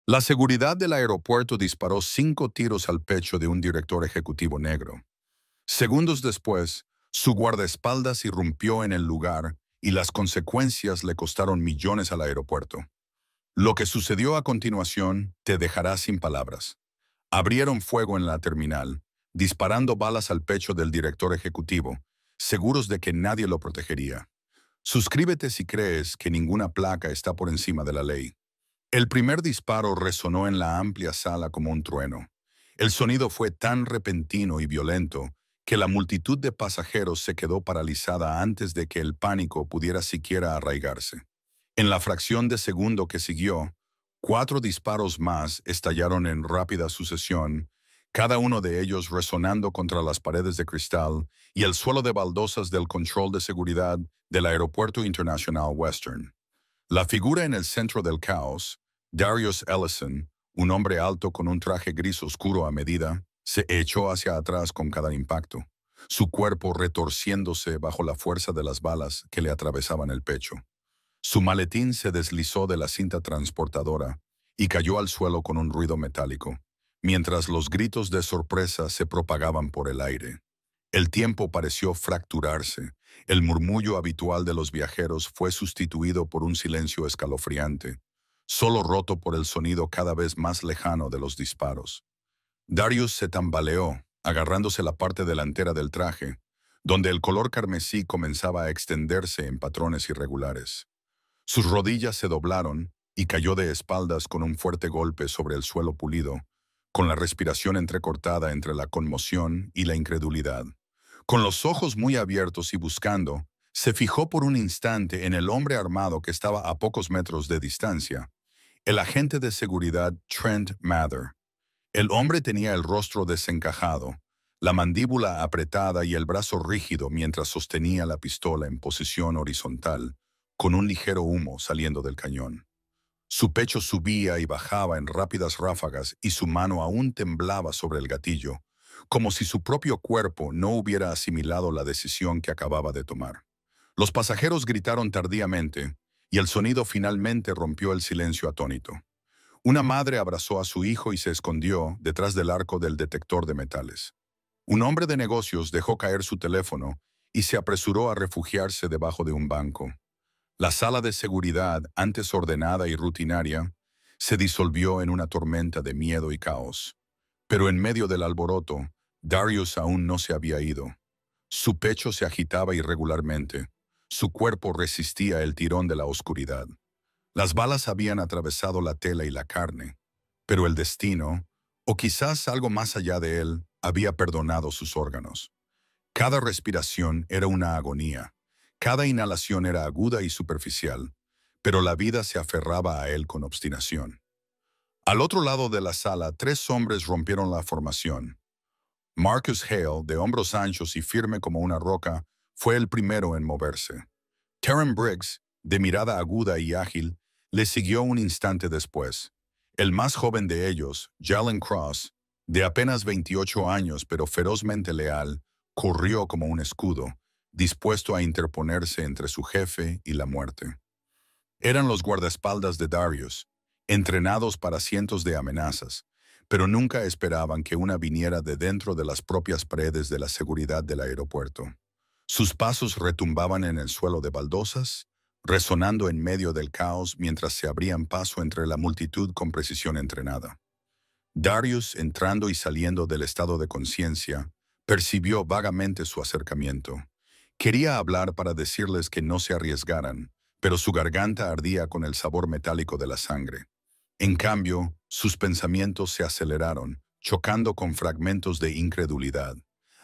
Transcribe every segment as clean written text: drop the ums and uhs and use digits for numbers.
La seguridad del aeropuerto disparó 5 tiros al pecho de un director ejecutivo negro. Segundos después, su guardaespaldas irrumpió en el lugar y las consecuencias le costaron millones al aeropuerto. Lo que sucedió a continuación te dejará sin palabras. Abrieron fuego en la terminal, disparando balas al pecho del director ejecutivo, seguros de que nadie lo protegería. Suscríbete si crees que ninguna placa está por encima de la ley. El primer disparo resonó en la amplia sala como un trueno. El sonido fue tan repentino y violento que la multitud de pasajeros se quedó paralizada antes de que el pánico pudiera siquiera arraigarse. En la fracción de segundo que siguió, 4 disparos más estallaron en rápida sucesión, cada uno de ellos resonando contra las paredes de cristal y el suelo de baldosas del control de seguridad del Aeropuerto Internacional Western. La figura en el centro del caos, Darius Ellison, un hombre alto con un traje gris oscuro a medida, se echó hacia atrás con cada impacto, su cuerpo retorciéndose bajo la fuerza de las balas que le atravesaban el pecho. Su maletín se deslizó de la cinta transportadora y cayó al suelo con un ruido metálico, mientras los gritos de sorpresa se propagaban por el aire. El tiempo pareció fracturarse. El murmullo habitual de los viajeros fue sustituido por un silencio escalofriante, solo roto por el sonido cada vez más lejano de los disparos. Darius se tambaleó, agarrándose la parte delantera del traje, donde el color carmesí comenzaba a extenderse en patrones irregulares. Sus rodillas se doblaron y cayó de espaldas con un fuerte golpe sobre el suelo pulido, con la respiración entrecortada entre la conmoción y la incredulidad. Con los ojos muy abiertos y buscando, se fijó por un instante en el hombre armado que estaba a pocos metros de distancia, el agente de seguridad Trent Mather. El hombre tenía el rostro desencajado, la mandíbula apretada y el brazo rígido mientras sostenía la pistola en posición horizontal, con un ligero humo saliendo del cañón. Su pecho subía y bajaba en rápidas ráfagas y su mano aún temblaba sobre el gatillo, como si su propio cuerpo no hubiera asimilado la decisión que acababa de tomar. Los pasajeros gritaron tardíamente y el sonido finalmente rompió el silencio atónito. Una madre abrazó a su hijo y se escondió detrás del arco del detector de metales. Un hombre de negocios dejó caer su teléfono y se apresuró a refugiarse debajo de un banco. La sala de seguridad, antes ordenada y rutinaria, se disolvió en una tormenta de miedo y caos. Pero en medio del alboroto, Darius aún no se había ido. Su pecho se agitaba irregularmente. Su cuerpo resistía el tirón de la oscuridad. Las balas habían atravesado la tela y la carne, pero el destino, o quizás algo más allá de él, había perdonado sus órganos. Cada respiración era una agonía. Cada inhalación era aguda y superficial, pero la vida se aferraba a él con obstinación. Al otro lado de la sala, 3 hombres rompieron la formación. Marcus Hale, de hombros anchos y firme como una roca, fue el primero en moverse. Terran Briggs, de mirada aguda y ágil, le siguió un instante después. El más joven de ellos, Jalen Cross, de apenas 28 años pero ferozmente leal, corrió como un escudo, dispuesto a interponerse entre su jefe y la muerte. Eran los guardaespaldas de Darius, entrenados para cientos de amenazas, pero nunca esperaban que una viniera de dentro de las propias paredes de la seguridad del aeropuerto. Sus pasos retumbaban en el suelo de baldosas, resonando en medio del caos mientras se abrían paso entre la multitud con precisión entrenada. Darius, entrando y saliendo del estado de conciencia, percibió vagamente su acercamiento. Quería hablar para decirles que no se arriesgaran, pero su garganta ardía con el sabor metálico de la sangre. En cambio, sus pensamientos se aceleraron, chocando con fragmentos de incredulidad.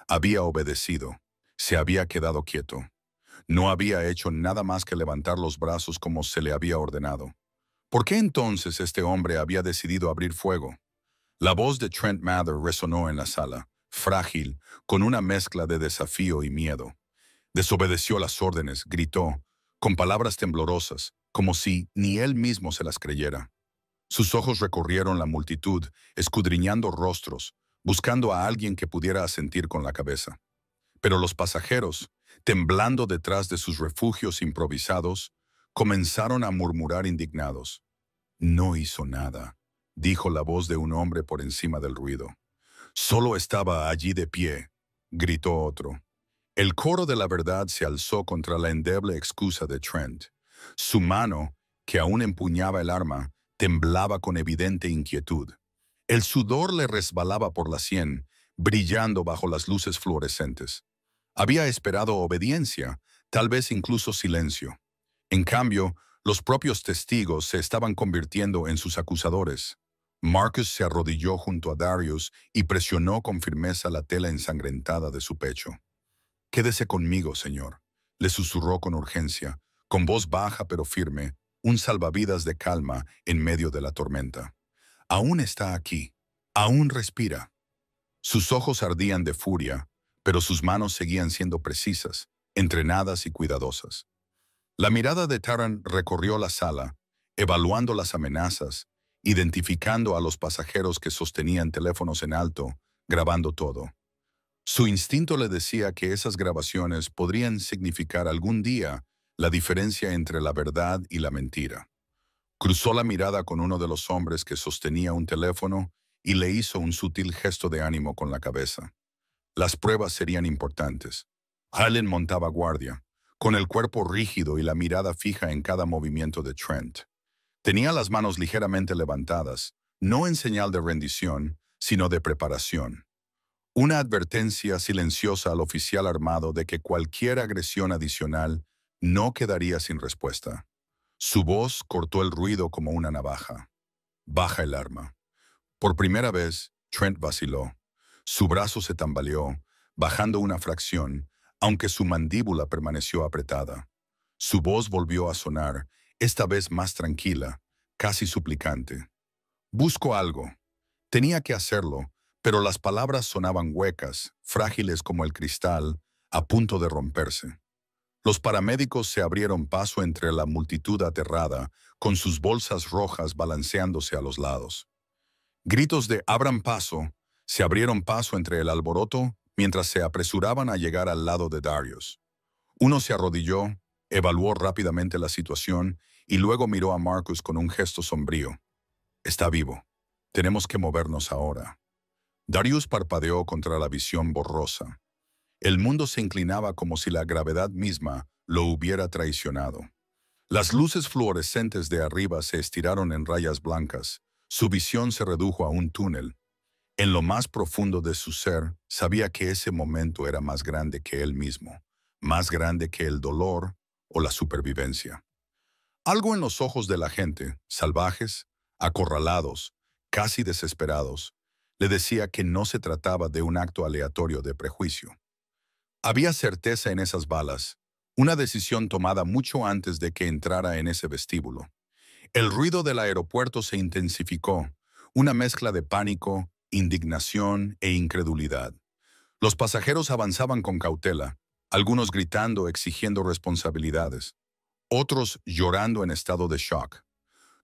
Había obedecido. Se había quedado quieto. No había hecho nada más que levantar los brazos como se le había ordenado. ¿Por qué entonces este hombre había decidido abrir fuego? La voz de Trent Mather resonó en la sala, frágil, con una mezcla de desafío y miedo. Desobedeció las órdenes, gritó, con palabras temblorosas, como si ni él mismo se las creyera. Sus ojos recorrieron la multitud, escudriñando rostros, buscando a alguien que pudiera asentir con la cabeza. Pero los pasajeros, temblando detrás de sus refugios improvisados, comenzaron a murmurar indignados. No hizo nada. dijo la voz de un hombre por encima del ruido. Solo estaba allí de pie, gritó otro. El coro de la verdad se alzó contra la endeble excusa de Trent. Su mano, que aún empuñaba el arma, temblaba con evidente inquietud. El sudor le resbalaba por la sien, brillando bajo las luces fluorescentes. Había esperado obediencia, tal vez incluso silencio. En cambio, los propios testigos se estaban convirtiendo en sus acusadores. Marcus se arrodilló junto a Darius y presionó con firmeza la tela ensangrentada de su pecho. «Quédese conmigo, señor», le susurró con urgencia, con voz baja pero firme, un salvavidas de calma en medio de la tormenta. «Aún está aquí. Aún respira». Sus ojos ardían de furia, pero sus manos seguían siendo precisas, entrenadas y cuidadosas. La mirada de Taran recorrió la sala, evaluando las amenazas, identificando a los pasajeros que sostenían teléfonos en alto, grabando todo. Su instinto le decía que esas grabaciones podrían significar algún día la diferencia entre la verdad y la mentira. Cruzó la mirada con uno de los hombres que sostenía un teléfono y le hizo un sutil gesto de ánimo con la cabeza. Las pruebas serían importantes. Allen montaba guardia, con el cuerpo rígido y la mirada fija en cada movimiento de Trent. Tenía las manos ligeramente levantadas, no en señal de rendición, sino de preparación. Una advertencia silenciosa al oficial armado de que cualquier agresión adicional no quedaría sin respuesta. Su voz cortó el ruido como una navaja. «Baja el arma». Por primera vez, Trent vaciló. Su brazo se tambaleó, bajando una fracción, aunque su mandíbula permaneció apretada. Su voz volvió a sonar, esta vez más tranquila, casi suplicante. «Busco algo». Tenía que hacerlo, pero las palabras sonaban huecas, frágiles como el cristal, a punto de romperse. Los paramédicos se abrieron paso entre la multitud aterrada, con sus bolsas rojas balanceándose a los lados. Gritos de «abran paso» se abrieron paso entre el alboroto mientras se apresuraban a llegar al lado de Darius. Uno se arrodilló, evaluó rápidamente la situación y luego miró a Marcus con un gesto sombrío. «Está vivo. Tenemos que movernos ahora». Darius parpadeó contra la visión borrosa. El mundo se inclinaba como si la gravedad misma lo hubiera traicionado. Las luces fluorescentes de arriba se estiraron en rayas blancas. Su visión se redujo a un túnel. En lo más profundo de su ser, sabía que ese momento era más grande que él mismo, más grande que el dolor o la supervivencia. Algo en los ojos de la gente, salvajes, acorralados, casi desesperados, le decía que no se trataba de un acto aleatorio de prejuicio. Había certeza en esas balas, una decisión tomada mucho antes de que entrara en ese vestíbulo. El ruido del aeropuerto se intensificó, una mezcla de pánico, indignación e incredulidad. Los pasajeros avanzaban con cautela, algunos gritando, exigiendo responsabilidades, otros llorando en estado de shock.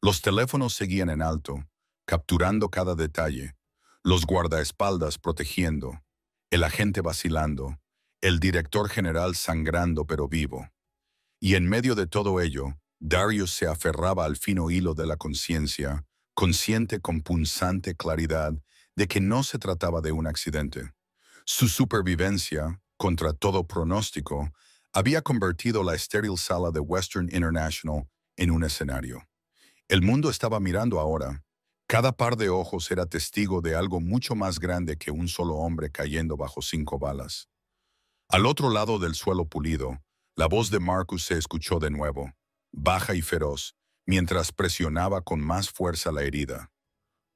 Los teléfonos seguían en alto, capturando cada detalle, los guardaespaldas protegiendo, el agente vacilando, el director general sangrando pero vivo. Y en medio de todo ello, Darius se aferraba al fino hilo de la conciencia, consciente con punzante claridad de que no se trataba de un accidente. Su supervivencia, contra todo pronóstico, había convertido la estéril sala de Western International en un escenario. El mundo estaba mirando ahora. Cada par de ojos era testigo de algo mucho más grande que un solo hombre cayendo bajo 5 balas. Al otro lado del suelo pulido, la voz de Marcus se escuchó de nuevo, baja y feroz, mientras presionaba con más fuerza la herida.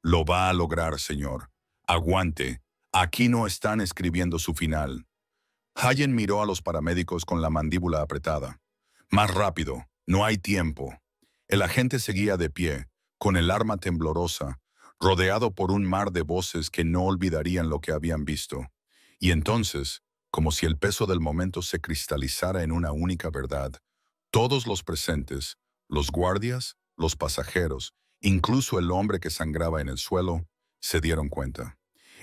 «Lo va a lograr, señor. Aguante. Aquí no están escribiendo su final». Hayen miró a los paramédicos con la mandíbula apretada. «Más rápido. No hay tiempo». El agente seguía de pie, con el arma temblorosa, rodeado por un mar de voces que no olvidarían lo que habían visto. Y entonces, como si el peso del momento se cristalizara en una única verdad, todos los presentes, los guardias, los pasajeros, incluso el hombre que sangraba en el suelo, se dieron cuenta.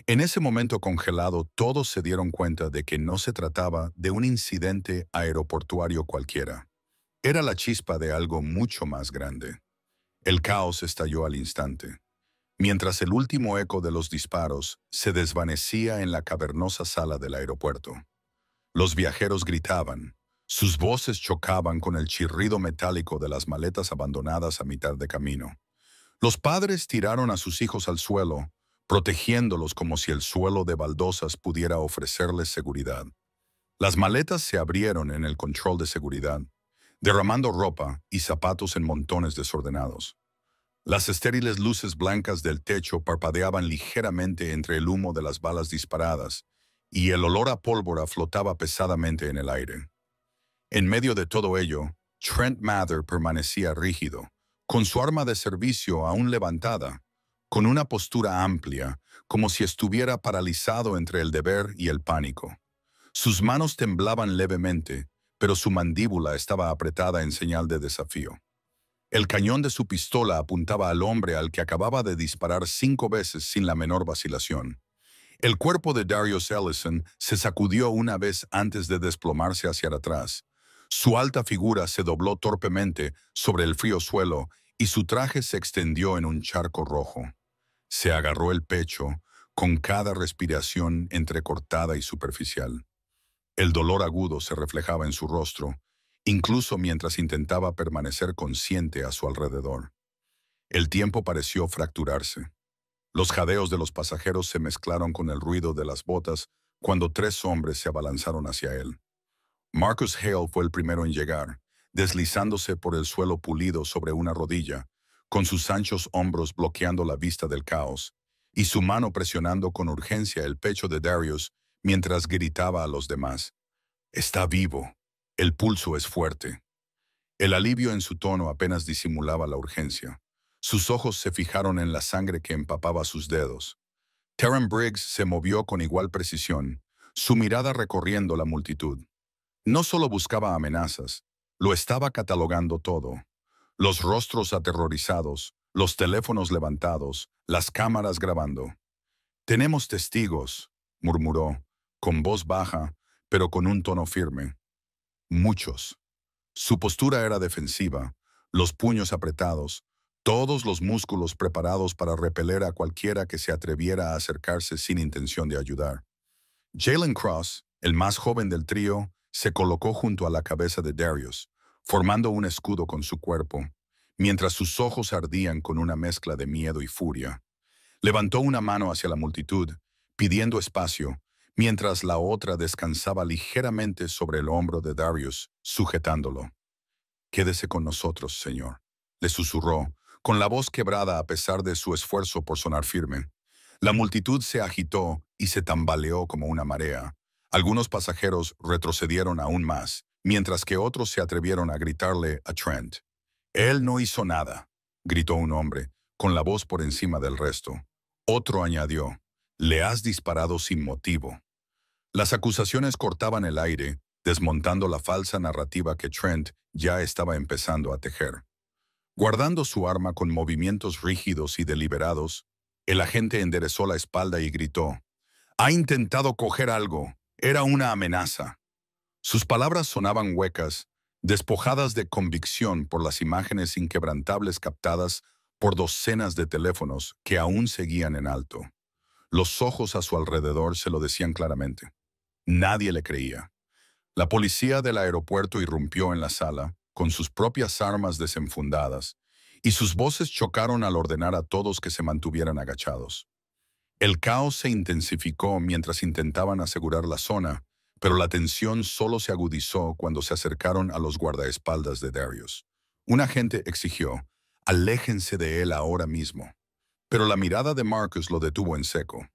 En ese momento congelado, todos se dieron cuenta de que no se trataba de un incidente aeroportuario cualquiera. Era la chispa de algo mucho más grande. El caos estalló al instante. mientras el último eco de los disparos se desvanecía en la cavernosa sala del aeropuerto. Los viajeros gritaban. Sus voces chocaban con el chirrido metálico de las maletas abandonadas a mitad de camino. Los padres tiraron a sus hijos al suelo, protegiéndolos como si el suelo de baldosas pudiera ofrecerles seguridad. Las maletas se abrieron en el control de seguridad, derramando ropa y zapatos en montones desordenados. Las estériles luces blancas del techo parpadeaban ligeramente entre el humo de las balas disparadas, y el olor a pólvora flotaba pesadamente en el aire. En medio de todo ello, Trent Mather permanecía rígido, con su arma de servicio aún levantada, con una postura amplia, como si estuviera paralizado entre el deber y el pánico. Sus manos temblaban levemente, pero su mandíbula estaba apretada en señal de desafío. El cañón de su pistola apuntaba al hombre al que acababa de disparar 5 veces sin la menor vacilación. El cuerpo de Darius Ellison se sacudió una vez antes de desplomarse hacia atrás. Su alta figura se dobló torpemente sobre el frío suelo y su traje se extendió en un charco rojo. Se agarró el pecho, con cada respiración entrecortada y superficial. El dolor agudo se reflejaba en su rostro, incluso mientras intentaba permanecer consciente a su alrededor. El tiempo pareció fracturarse. Los jadeos de los pasajeros se mezclaron con el ruido de las botas cuando 3 hombres se abalanzaron hacia él. Marcus Hale fue el primero en llegar, deslizándose por el suelo pulido sobre una rodilla, con sus anchos hombros bloqueando la vista del caos, y su mano presionando con urgencia el pecho de Darius mientras gritaba a los demás. «Está vivo. El pulso es fuerte». El alivio en su tono apenas disimulaba la urgencia. Sus ojos se fijaron en la sangre que empapaba sus dedos. Terran Briggs se movió con igual precisión, su mirada recorriendo la multitud. No solo buscaba amenazas, lo estaba catalogando todo. Los rostros aterrorizados, los teléfonos levantados, las cámaras grabando. «Tenemos testigos», murmuró, con voz baja, pero con un tono firme. «Muchos». Su postura era defensiva, los puños apretados, todos los músculos preparados para repeler a cualquiera que se atreviera a acercarse sin intención de ayudar. Jalen Cross, el más joven del trío, se colocó junto a la cabeza de Darius, formando un escudo con su cuerpo, mientras sus ojos ardían con una mezcla de miedo y furia. Levantó una mano hacia la multitud, pidiendo espacio, mientras la otra descansaba ligeramente sobre el hombro de Darius, sujetándolo. «Quédese con nosotros, señor», le susurró, con la voz quebrada a pesar de su esfuerzo por sonar firme. La multitud se agitó y se tambaleó como una marea. Algunos pasajeros retrocedieron aún más, mientras que otros se atrevieron a gritarle a Trent. «Él no hizo nada», gritó un hombre, con la voz por encima del resto. Otro añadió, «Le has disparado sin motivo». Las acusaciones cortaban el aire, desmontando la falsa narrativa que Trent ya estaba empezando a tejer. Guardando su arma con movimientos rígidos y deliberados, el agente enderezó la espalda y gritó, «Ha intentado coger algo. Era una amenaza». Sus palabras sonaban huecas, despojadas de convicción por las imágenes inquebrantables captadas por docenas de teléfonos que aún seguían en alto. Los ojos a su alrededor se lo decían claramente. Nadie le creía. La policía del aeropuerto irrumpió en la sala, con sus propias armas desenfundadas, y sus voces chocaron al ordenar a todos que se mantuvieran agachados. El caos se intensificó mientras intentaban asegurar la zona, pero la tensión solo se agudizó cuando se acercaron a los guardaespaldas de Darius. Un agente exigió, «Aléjense de él ahora mismo». Pero la mirada de Marcus lo detuvo en seco.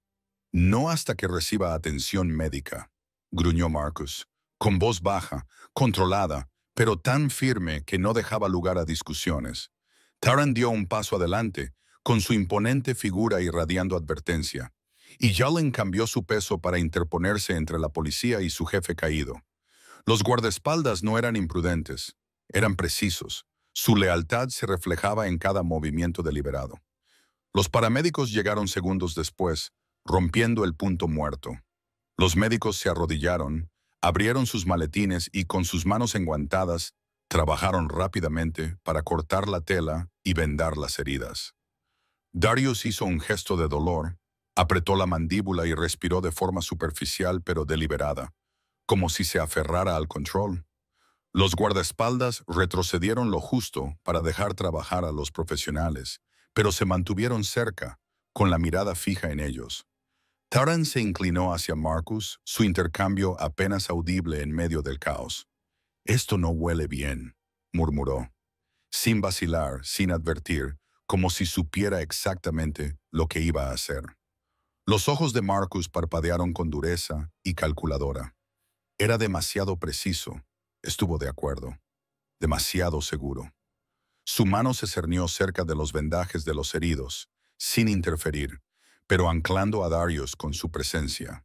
«No hasta que reciba atención médica», gruñó Marcus, con voz baja, controlada, pero tan firme que no dejaba lugar a discusiones. Terran dio un paso adelante, con su imponente figura irradiando advertencia, y Jalen cambió su peso para interponerse entre la policía y su jefe caído. Los guardaespaldas no eran imprudentes, eran precisos. Su lealtad se reflejaba en cada movimiento deliberado. Los paramédicos llegaron segundos después, rompiendo el punto muerto. Los médicos se arrodillaron, abrieron sus maletines y con sus manos enguantadas, trabajaron rápidamente para cortar la tela y vendar las heridas. Darius hizo un gesto de dolor, apretó la mandíbula y respiró de forma superficial pero deliberada, como si se aferrara al control. Los guardaespaldas retrocedieron lo justo para dejar trabajar a los profesionales, pero se mantuvieron cerca, con la mirada fija en ellos. Taran se inclinó hacia Marcus, su intercambio apenas audible en medio del caos. «Esto no huele bien», murmuró, sin vacilar, sin advertir, como si supiera exactamente lo que iba a hacer. Los ojos de Marcus parpadearon con dureza y calculadora. Era demasiado preciso, estuvo de acuerdo, demasiado seguro. Su mano se cernió cerca de los vendajes de los heridos, sin interferir, pero anclando a Darius con su presencia.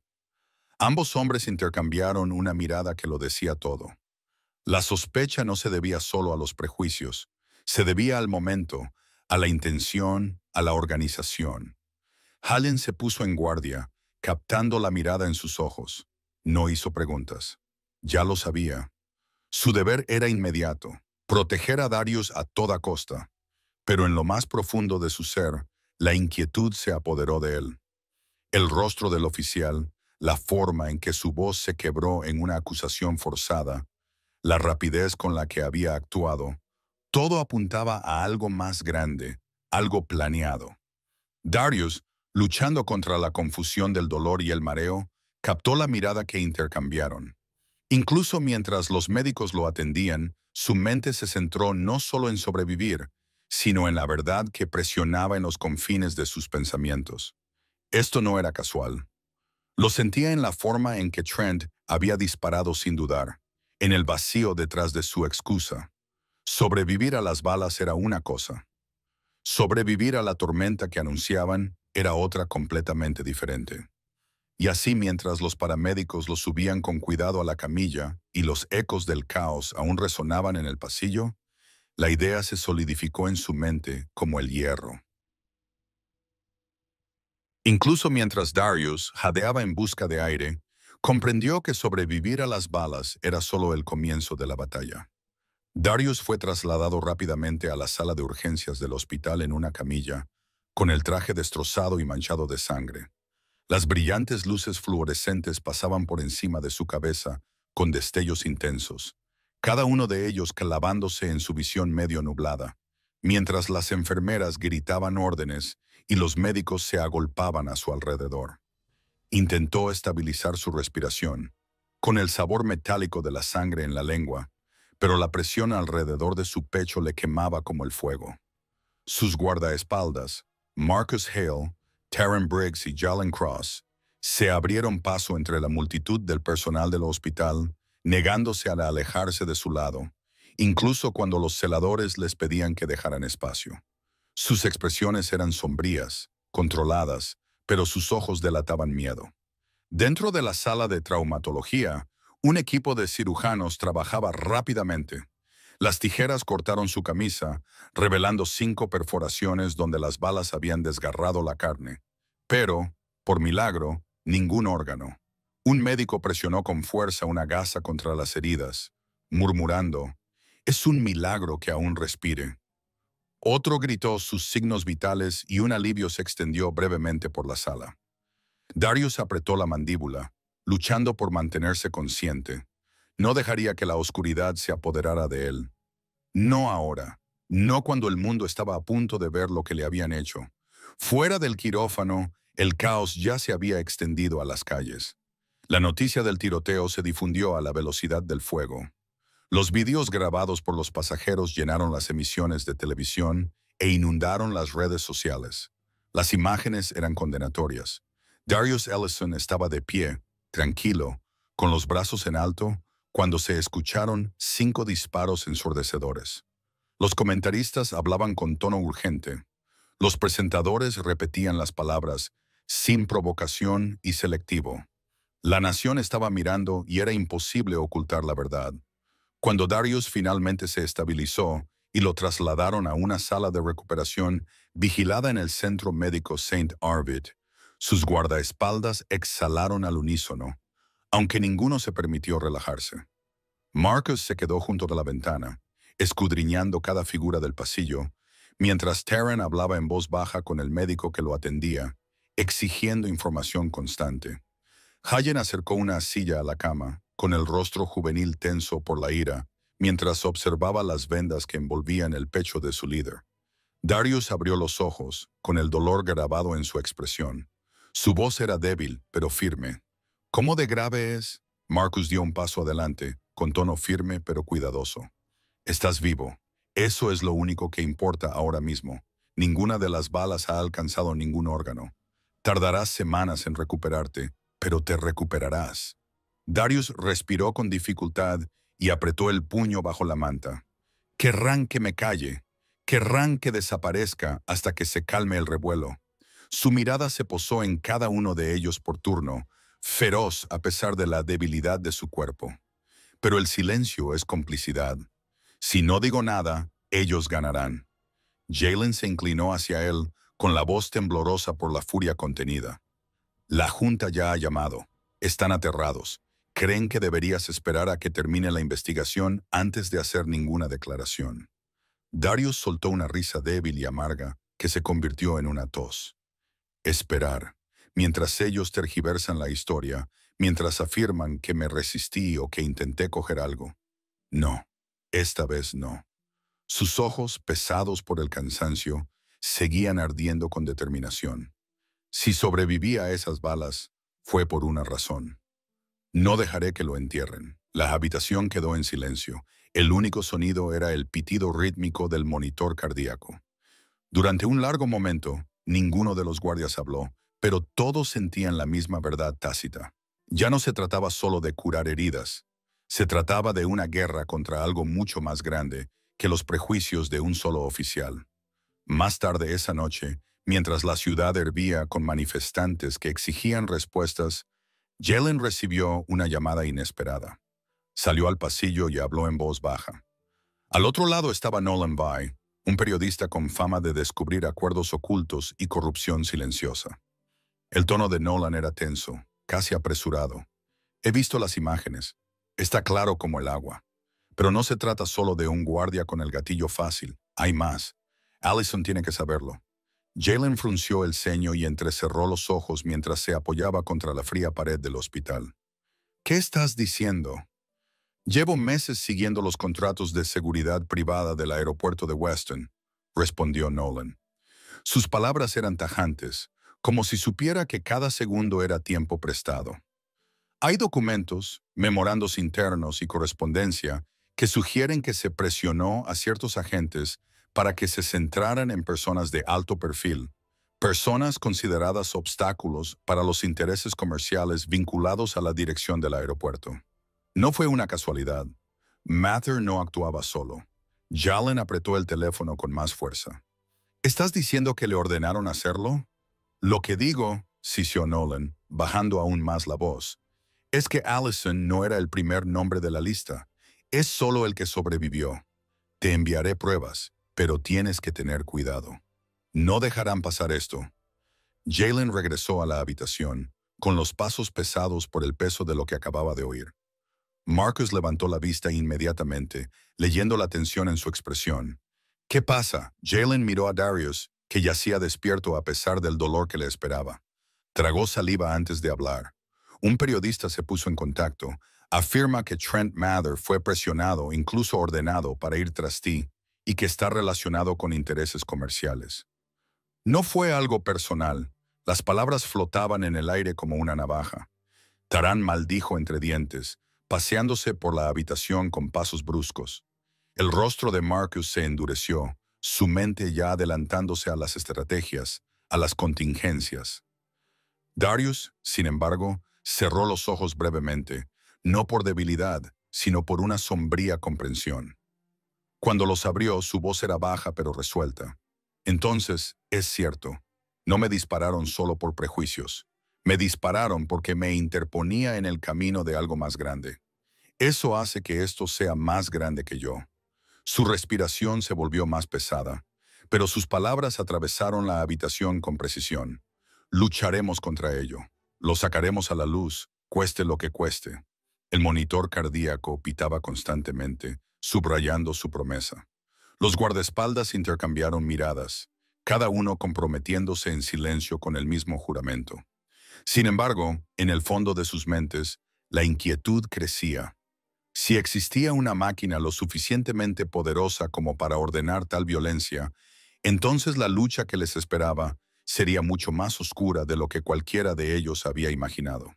Ambos hombres intercambiaron una mirada que lo decía todo. La sospecha no se debía solo a los prejuicios, se debía al momento, a la intención, a la organización. Hallen se puso en guardia, captando la mirada en sus ojos. No hizo preguntas. Ya lo sabía. Su deber era inmediato, proteger a Darius a toda costa. Pero en lo más profundo de su ser, la inquietud se apoderó de él. El rostro del oficial, la forma en que su voz se quebró en una acusación forzada, la rapidez con la que había actuado, todo apuntaba a algo más grande, algo planeado. Darius, luchando contra la confusión del dolor y el mareo, captó la mirada que intercambiaron. Incluso mientras los médicos lo atendían, su mente se centró no solo en sobrevivir, sino en la verdad que presionaba en los confines de sus pensamientos. Esto no era casual. Lo sentía en la forma en que Trent había disparado sin dudar, en el vacío detrás de su excusa. Sobrevivir a las balas era una cosa. Sobrevivir a la tormenta que anunciaban era otra completamente diferente. Y así mientras los paramédicos lo subían con cuidado a la camilla y los ecos del caos aún resonaban en el pasillo, la idea se solidificó en su mente como el hierro. Incluso mientras Darius jadeaba en busca de aire, comprendió que sobrevivir a las balas era solo el comienzo de la batalla. Darius fue trasladado rápidamente a la sala de urgencias del hospital en una camilla, con el traje destrozado y manchado de sangre. Las brillantes luces fluorescentes pasaban por encima de su cabeza con destellos intensos, cada uno de ellos clavándose en su visión medio nublada, mientras las enfermeras gritaban órdenes y los médicos se agolpaban a su alrededor. Intentó estabilizar su respiración, con el sabor metálico de la sangre en la lengua, pero la presión alrededor de su pecho le quemaba como el fuego. Sus guardaespaldas, Marcus Hale, Taran Briggs y Jalen Cross, se abrieron paso entre la multitud del personal del hospital, negándose a alejarse de su lado, incluso cuando los celadores les pedían que dejaran espacio. Sus expresiones eran sombrías, controladas, pero sus ojos delataban miedo. Dentro de la sala de traumatología, un equipo de cirujanos trabajaba rápidamente. Las tijeras cortaron su camisa, revelando 5 perforaciones donde las balas habían desgarrado la carne. Pero, por milagro, ningún órgano. Un médico presionó con fuerza una gasa contra las heridas, murmurando, «Es un milagro que aún respire». Otro gritó sus signos vitales y un alivio se extendió brevemente por la sala. Darius apretó la mandíbula, luchando por mantenerse consciente. No dejaría que la oscuridad se apoderara de él. No ahora, no cuando el mundo estaba a punto de ver lo que le habían hecho. Fuera del quirófano, el caos ya se había extendido a las calles. La noticia del tiroteo se difundió a la velocidad del fuego. Los vídeos grabados por los pasajeros llenaron las emisiones de televisión e inundaron las redes sociales. Las imágenes eran condenatorias. Darius Ellison estaba de pie, tranquilo, con los brazos en alto, cuando se escucharon 5 disparos ensordecedores. Los comentaristas hablaban con tono urgente. Los presentadores repetían las palabras «sin provocación» y «selectivo». La nación estaba mirando y era imposible ocultar la verdad. Cuando Darius finalmente se estabilizó y lo trasladaron a una sala de recuperación vigilada en el Centro Médico St. Arvid, sus guardaespaldas exhalaron al unísono, aunque ninguno se permitió relajarse. Marcus se quedó junto a la ventana, escudriñando cada figura del pasillo, mientras Terran hablaba en voz baja con el médico que lo atendía, exigiendo información constante. Hayen acercó una silla a la cama, con el rostro juvenil tenso por la ira, mientras observaba las vendas que envolvían el pecho de su líder. Darius abrió los ojos, con el dolor grabado en su expresión. Su voz era débil, pero firme. ¿Cómo de grave es? Marcus dio un paso adelante, con tono firme pero cuidadoso. Estás vivo. Eso es lo único que importa ahora mismo. Ninguna de las balas ha alcanzado ningún órgano. Tardarás semanas en recuperarte, pero te recuperarás. Darius respiró con dificultad y apretó el puño bajo la manta. Querrán que me calle. Querrán que desaparezca hasta que se calme el revuelo. Su mirada se posó en cada uno de ellos por turno, feroz a pesar de la debilidad de su cuerpo. Pero el silencio es complicidad. Si no digo nada, ellos ganarán. Jalen se inclinó hacia él, con la voz temblorosa por la furia contenida. La Junta ya ha llamado. Están aterrados. Creen que deberías esperar a que termine la investigación antes de hacer ninguna declaración. Darius soltó una risa débil y amarga que se convirtió en una tos. Esperar. Mientras ellos tergiversan la historia, mientras afirman que me resistí o que intenté coger algo. No, esta vez no. Sus ojos, pesados por el cansancio, seguían ardiendo con determinación. Si sobreviví a esas balas, fue por una razón. No dejaré que lo entierren. La habitación quedó en silencio. El único sonido era el pitido rítmico del monitor cardíaco. Durante un largo momento, ninguno de los guardias habló, pero todos sentían la misma verdad tácita. Ya no se trataba solo de curar heridas. Se trataba de una guerra contra algo mucho más grande que los prejuicios de un solo oficial. Más tarde esa noche, mientras la ciudad hervía con manifestantes que exigían respuestas, Jalen recibió una llamada inesperada. Salió al pasillo y habló en voz baja. Al otro lado estaba Nolan Vai, un periodista con fama de descubrir acuerdos ocultos y corrupción silenciosa. El tono de Nolan era tenso, casi apresurado. He visto las imágenes. Está claro como el agua. Pero no se trata solo de un guardia con el gatillo fácil. Hay más. Allison tiene que saberlo. Jalen frunció el ceño y entrecerró los ojos mientras se apoyaba contra la fría pared del hospital. ¿Qué estás diciendo? Llevo meses siguiendo los contratos de seguridad privada del aeropuerto de Weston, respondió Nolan. Sus palabras eran tajantes, como si supiera que cada segundo era tiempo prestado. Hay documentos, memorandos internos y correspondencia que sugieren que se presionó a ciertos agentes para que se centraran en personas de alto perfil, personas consideradas obstáculos para los intereses comerciales vinculados a la dirección del aeropuerto. No fue una casualidad. Mather no actuaba solo. Jalen apretó el teléfono con más fuerza. ¿Estás diciendo que le ordenaron hacerlo? Lo que digo, sisió Nolan, bajando aún más la voz, es que Allison no era el primer nombre de la lista. Es solo el que sobrevivió. Te enviaré pruebas, pero tienes que tener cuidado. No dejarán pasar esto. Jalen regresó a la habitación, con los pasos pesados por el peso de lo que acababa de oír. Marcus levantó la vista inmediatamente, leyendo la tensión en su expresión. ¿Qué pasa? Jalen miró a Darius, que yacía despierto a pesar del dolor que le esperaba. Tragó saliva antes de hablar. Un periodista se puso en contacto. Afirma que Trent Mather fue presionado, incluso ordenado, para ir tras ti, y que está relacionado con intereses comerciales. No fue algo personal. Las palabras flotaban en el aire como una navaja. Taran maldijo entre dientes, paseándose por la habitación con pasos bruscos. El rostro de Marcus se endureció, su mente ya adelantándose a las estrategias, a las contingencias. Darius, sin embargo, cerró los ojos brevemente, no por debilidad, sino por una sombría comprensión. Cuando los abrió, su voz era baja pero resuelta. Entonces, es cierto, no me dispararon solo por prejuicios. Me dispararon porque me interponía en el camino de algo más grande. Eso hace que esto sea más grande que yo. Su respiración se volvió más pesada, pero sus palabras atravesaron la habitación con precisión. Lucharemos contra ello. Lo sacaremos a la luz, cueste lo que cueste. El monitor cardíaco pitaba constantemente, subrayando su promesa. Los guardaespaldas intercambiaron miradas, cada uno comprometiéndose en silencio con el mismo juramento. Sin embargo, en el fondo de sus mentes, la inquietud crecía. Si existía una máquina lo suficientemente poderosa como para ordenar tal violencia, entonces la lucha que les esperaba sería mucho más oscura de lo que cualquiera de ellos había imaginado.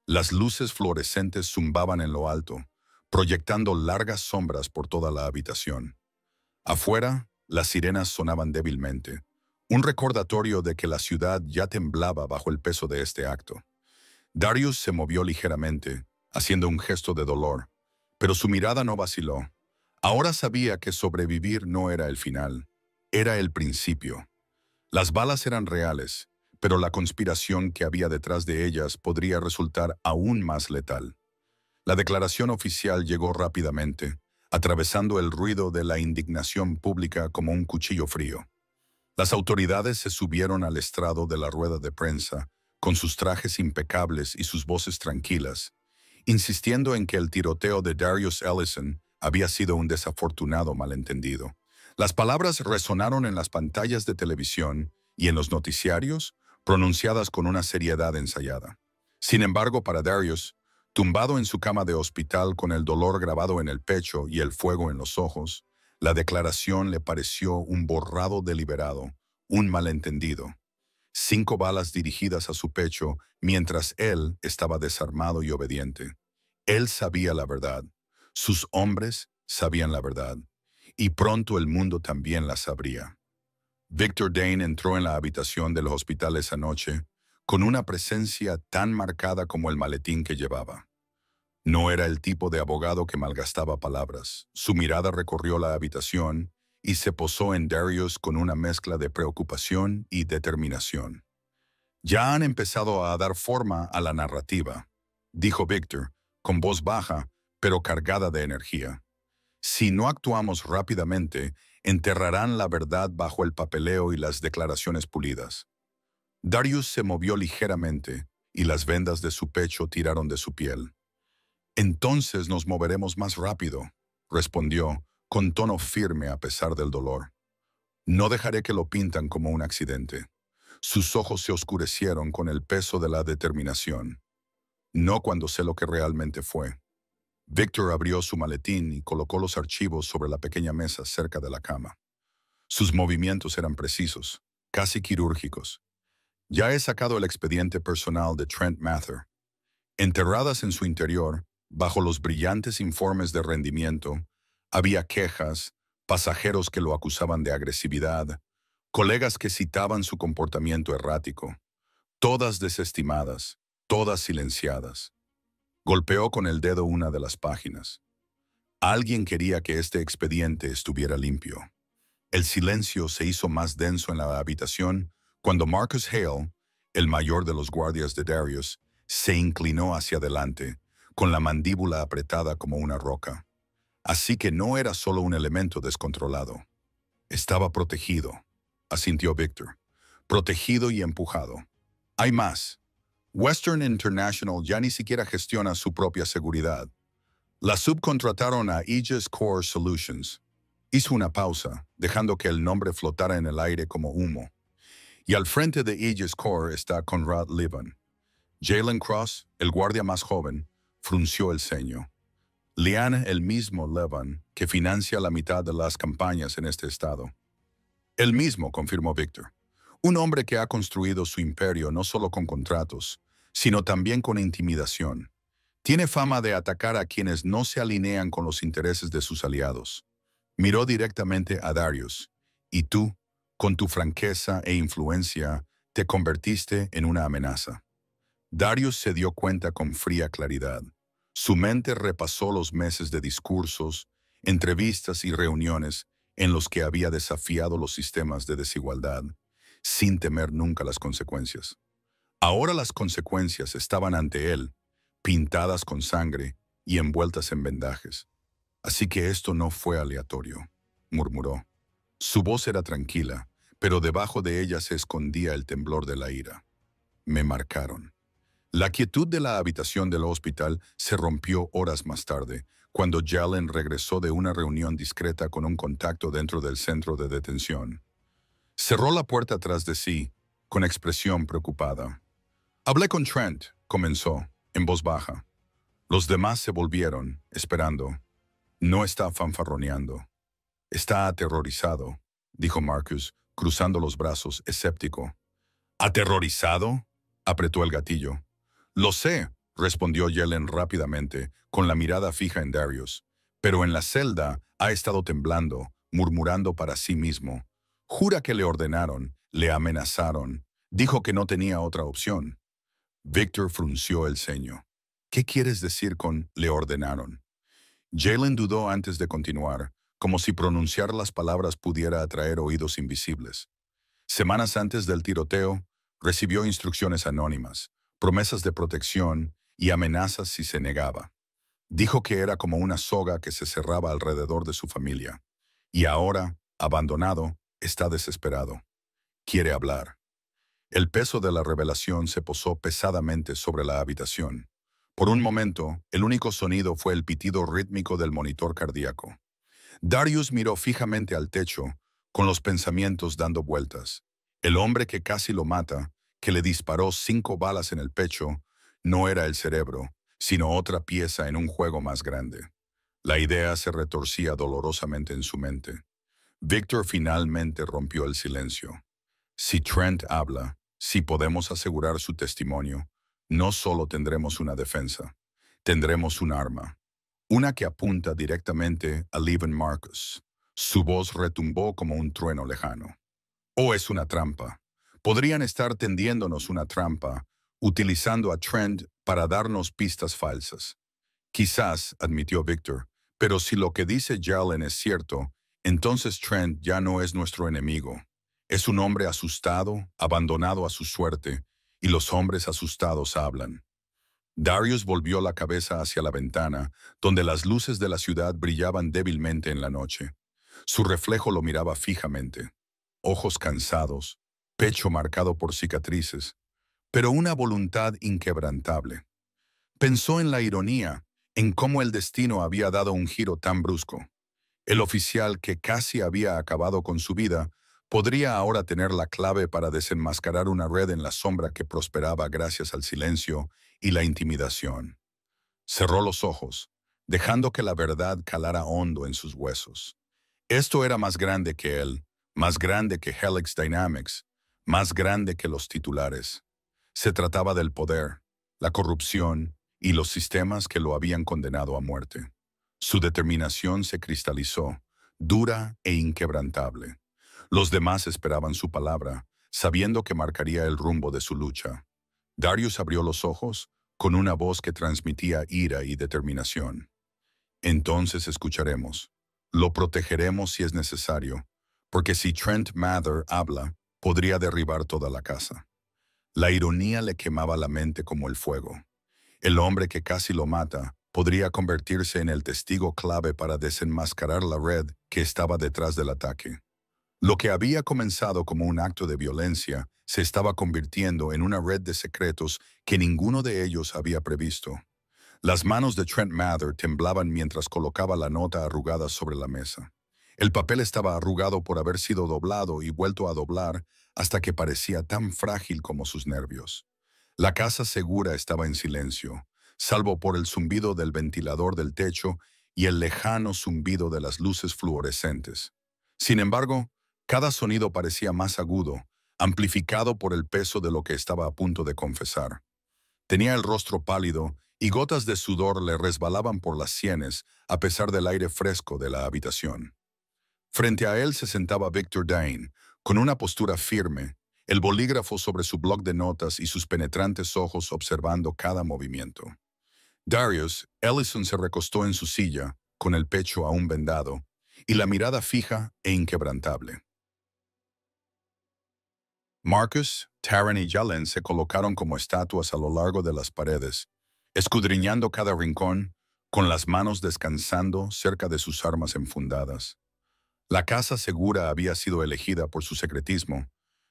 Las luces fluorescentes zumbaban en lo alto, proyectando largas sombras por toda la habitación. Afuera, las sirenas sonaban débilmente, un recordatorio de que la ciudad ya temblaba bajo el peso de este acto. Darius se movió ligeramente, haciendo un gesto de dolor, pero su mirada no vaciló. Ahora sabía que sobrevivir no era el final, era el principio. Las balas eran reales, pero la conspiración que había detrás de ellas podría resultar aún más letal. La declaración oficial llegó rápidamente, atravesando el ruido de la indignación pública como un cuchillo frío. Las autoridades se subieron al estrado de la rueda de prensa, con sus trajes impecables y sus voces tranquilas, insistiendo en que el tiroteo de Darius Ellison había sido un desafortunado malentendido. Las palabras resonaron en las pantallas de televisión y en los noticiarios, pronunciadas con una seriedad ensayada. Sin embargo, para Darius, tumbado en su cama de hospital con el dolor grabado en el pecho y el fuego en los ojos, la declaración le pareció un borrado deliberado, un malentendido. 5 balas dirigidas a su pecho mientras él estaba desarmado y obediente. Él sabía la verdad. Sus hombres sabían la verdad. Y pronto el mundo también la sabría. Victor Dane entró en la habitación del hospital esa noche con una presencia tan marcada como el maletín que llevaba. No era el tipo de abogado que malgastaba palabras. Su mirada recorrió la habitación y se posó en Darius con una mezcla de preocupación y determinación. «Ya han empezado a dar forma a la narrativa», dijo Victor, con voz baja, pero cargada de energía. «Si no actuamos rápidamente, enterrarán la verdad bajo el papeleo y las declaraciones pulidas». Darius se movió ligeramente y las vendas de su pecho tiraron de su piel. «Entonces nos moveremos más rápido», respondió, con tono firme a pesar del dolor. «No dejaré que lo pintan como un accidente». Sus ojos se oscurecieron con el peso de la determinación. «No cuando sé lo que realmente fue». Victor abrió su maletín y colocó los archivos sobre la pequeña mesa cerca de la cama. Sus movimientos eran precisos, casi quirúrgicos. «Ya he sacado el expediente personal de Trent Mather». Enterradas en su interior, bajo los brillantes informes de rendimiento, había quejas, pasajeros que lo acusaban de agresividad, colegas que citaban su comportamiento errático, todas desestimadas, todas silenciadas. Golpeó con el dedo una de las páginas. Alguien quería que este expediente estuviera limpio. El silencio se hizo más denso en la habitación cuando Marcus Hale, el mayor de los guardias de Darius, se inclinó hacia adelante, con la mandíbula apretada como una roca. Así que no era solo un elemento descontrolado. Estaba protegido, asintió Victor. Protegido y empujado. Hay más. Western International ya ni siquiera gestiona su propia seguridad. La subcontrataron a Aegis Core Solutions. Hizo una pausa, dejando que el nombre flotara en el aire como humo. Y al frente de Aegis Core está Conrad Levan. Jalen Cross, el guardia más joven, frunció el ceño. Liane, el mismo Levan, que financia la mitad de las campañas en este estado. El mismo, confirmó Victor. Un hombre que ha construido su imperio no solo con contratos, sino también con intimidación. Tiene fama de atacar a quienes no se alinean con los intereses de sus aliados. Miró directamente a Darius. Y tú, con tu franqueza e influencia, te convertiste en una amenaza. Darius se dio cuenta con fría claridad. Su mente repasó los meses de discursos, entrevistas y reuniones en los que había desafiado los sistemas de desigualdad, sin temer nunca las consecuencias. Ahora las consecuencias estaban ante él, pintadas con sangre y envueltas en vendajes. Así que esto no fue aleatorio, murmuró. Su voz era tranquila, pero debajo de ella se escondía el temblor de la ira. Me marcaron. La quietud de la habitación del hospital se rompió horas más tarde, cuando Jalen regresó de una reunión discreta con un contacto dentro del centro de detención. Cerró la puerta tras de sí, con expresión preocupada. Hablé con Trent, comenzó, en voz baja. Los demás se volvieron, esperando. No está fanfarroneando. Está aterrorizado, dijo Marcus, cruzando los brazos, escéptico. ¿Aterrorizado? Apretó el gatillo. Lo sé, respondió Yellen rápidamente, con la mirada fija en Darius. Pero en la celda ha estado temblando, murmurando para sí mismo. Jura que le ordenaron, le amenazaron. Dijo que no tenía otra opción. Victor frunció el ceño. ¿Qué quieres decir con le ordenaron? Jalen dudó antes de continuar, como si pronunciar las palabras pudiera atraer oídos invisibles. Semanas antes del tiroteo, recibió instrucciones anónimas, promesas de protección y amenazas si se negaba. Dijo que era como una soga que se cerraba alrededor de su familia. Y ahora, abandonado, está desesperado. Quiere hablar. El peso de la revelación se posó pesadamente sobre la habitación. Por un momento, el único sonido fue el pitido rítmico del monitor cardíaco. Darius miró fijamente al techo, con los pensamientos dando vueltas. El hombre que casi lo mata, que le disparó 5 balas en el pecho, no era el cerebro, sino otra pieza en un juego más grande. La idea se retorcía dolorosamente en su mente. Victor finalmente rompió el silencio. Si Trent habla, si podemos asegurar su testimonio, no solo tendremos una defensa, tendremos un arma. Una que apunta directamente a Leven Marcus. Su voz retumbó como un trueno lejano. ¿O es una trampa? Podrían estar tendiéndonos una trampa, utilizando a Trent para darnos pistas falsas. Quizás, admitió Victor, pero si lo que dice Jalen es cierto, entonces Trent ya no es nuestro enemigo. Es un hombre asustado, abandonado a su suerte, y los hombres asustados hablan. Darius volvió la cabeza hacia la ventana, donde las luces de la ciudad brillaban débilmente en la noche. Su reflejo lo miraba fijamente. Ojos cansados, pecho marcado por cicatrices, pero una voluntad inquebrantable. Pensó en la ironía, en cómo el destino había dado un giro tan brusco. El oficial que casi había acabado con su vida podría ahora tener la clave para desenmascarar una red en la sombra que prosperaba gracias al silencio y la intimidación. Cerró los ojos, dejando que la verdad calara hondo en sus huesos. Esto era más grande que él, más grande que Helix Dynamics, más grande que los titulares. Se trataba del poder, la corrupción y los sistemas que lo habían condenado a muerte. Su determinación se cristalizó, dura e inquebrantable. Los demás esperaban su palabra, sabiendo que marcaría el rumbo de su lucha. Darius abrió los ojos, con una voz que transmitía ira y determinación. Entonces escucharemos. Lo protegeremos si es necesario, porque si Trent Mather habla, podría derribar toda la casa. La ironía le quemaba la mente como el fuego. El hombre que casi lo mata podría convertirse en el testigo clave para desenmascarar la red que estaba detrás del ataque. Lo que había comenzado como un acto de violencia se estaba convirtiendo en una red de secretos que ninguno de ellos había previsto. Las manos de Trent Mather temblaban mientras colocaba la nota arrugada sobre la mesa. El papel estaba arrugado por haber sido doblado y vuelto a doblar hasta que parecía tan frágil como sus nervios. La casa segura estaba en silencio, salvo por el zumbido del ventilador del techo y el lejano zumbido de las luces fluorescentes. Sin embargo, cada sonido parecía más agudo, amplificado por el peso de lo que estaba a punto de confesar. Tenía el rostro pálido y gotas de sudor le resbalaban por las sienes a pesar del aire fresco de la habitación. Frente a él se sentaba Victor Dane, con una postura firme, el bolígrafo sobre su bloc de notas y sus penetrantes ojos observando cada movimiento. Darius, Ellison se recostó en su silla, con el pecho aún vendado, y la mirada fija e inquebrantable. Marcus, Taran y Jalen se colocaron como estatuas a lo largo de las paredes, escudriñando cada rincón, con las manos descansando cerca de sus armas enfundadas. La casa segura había sido elegida por su secretismo,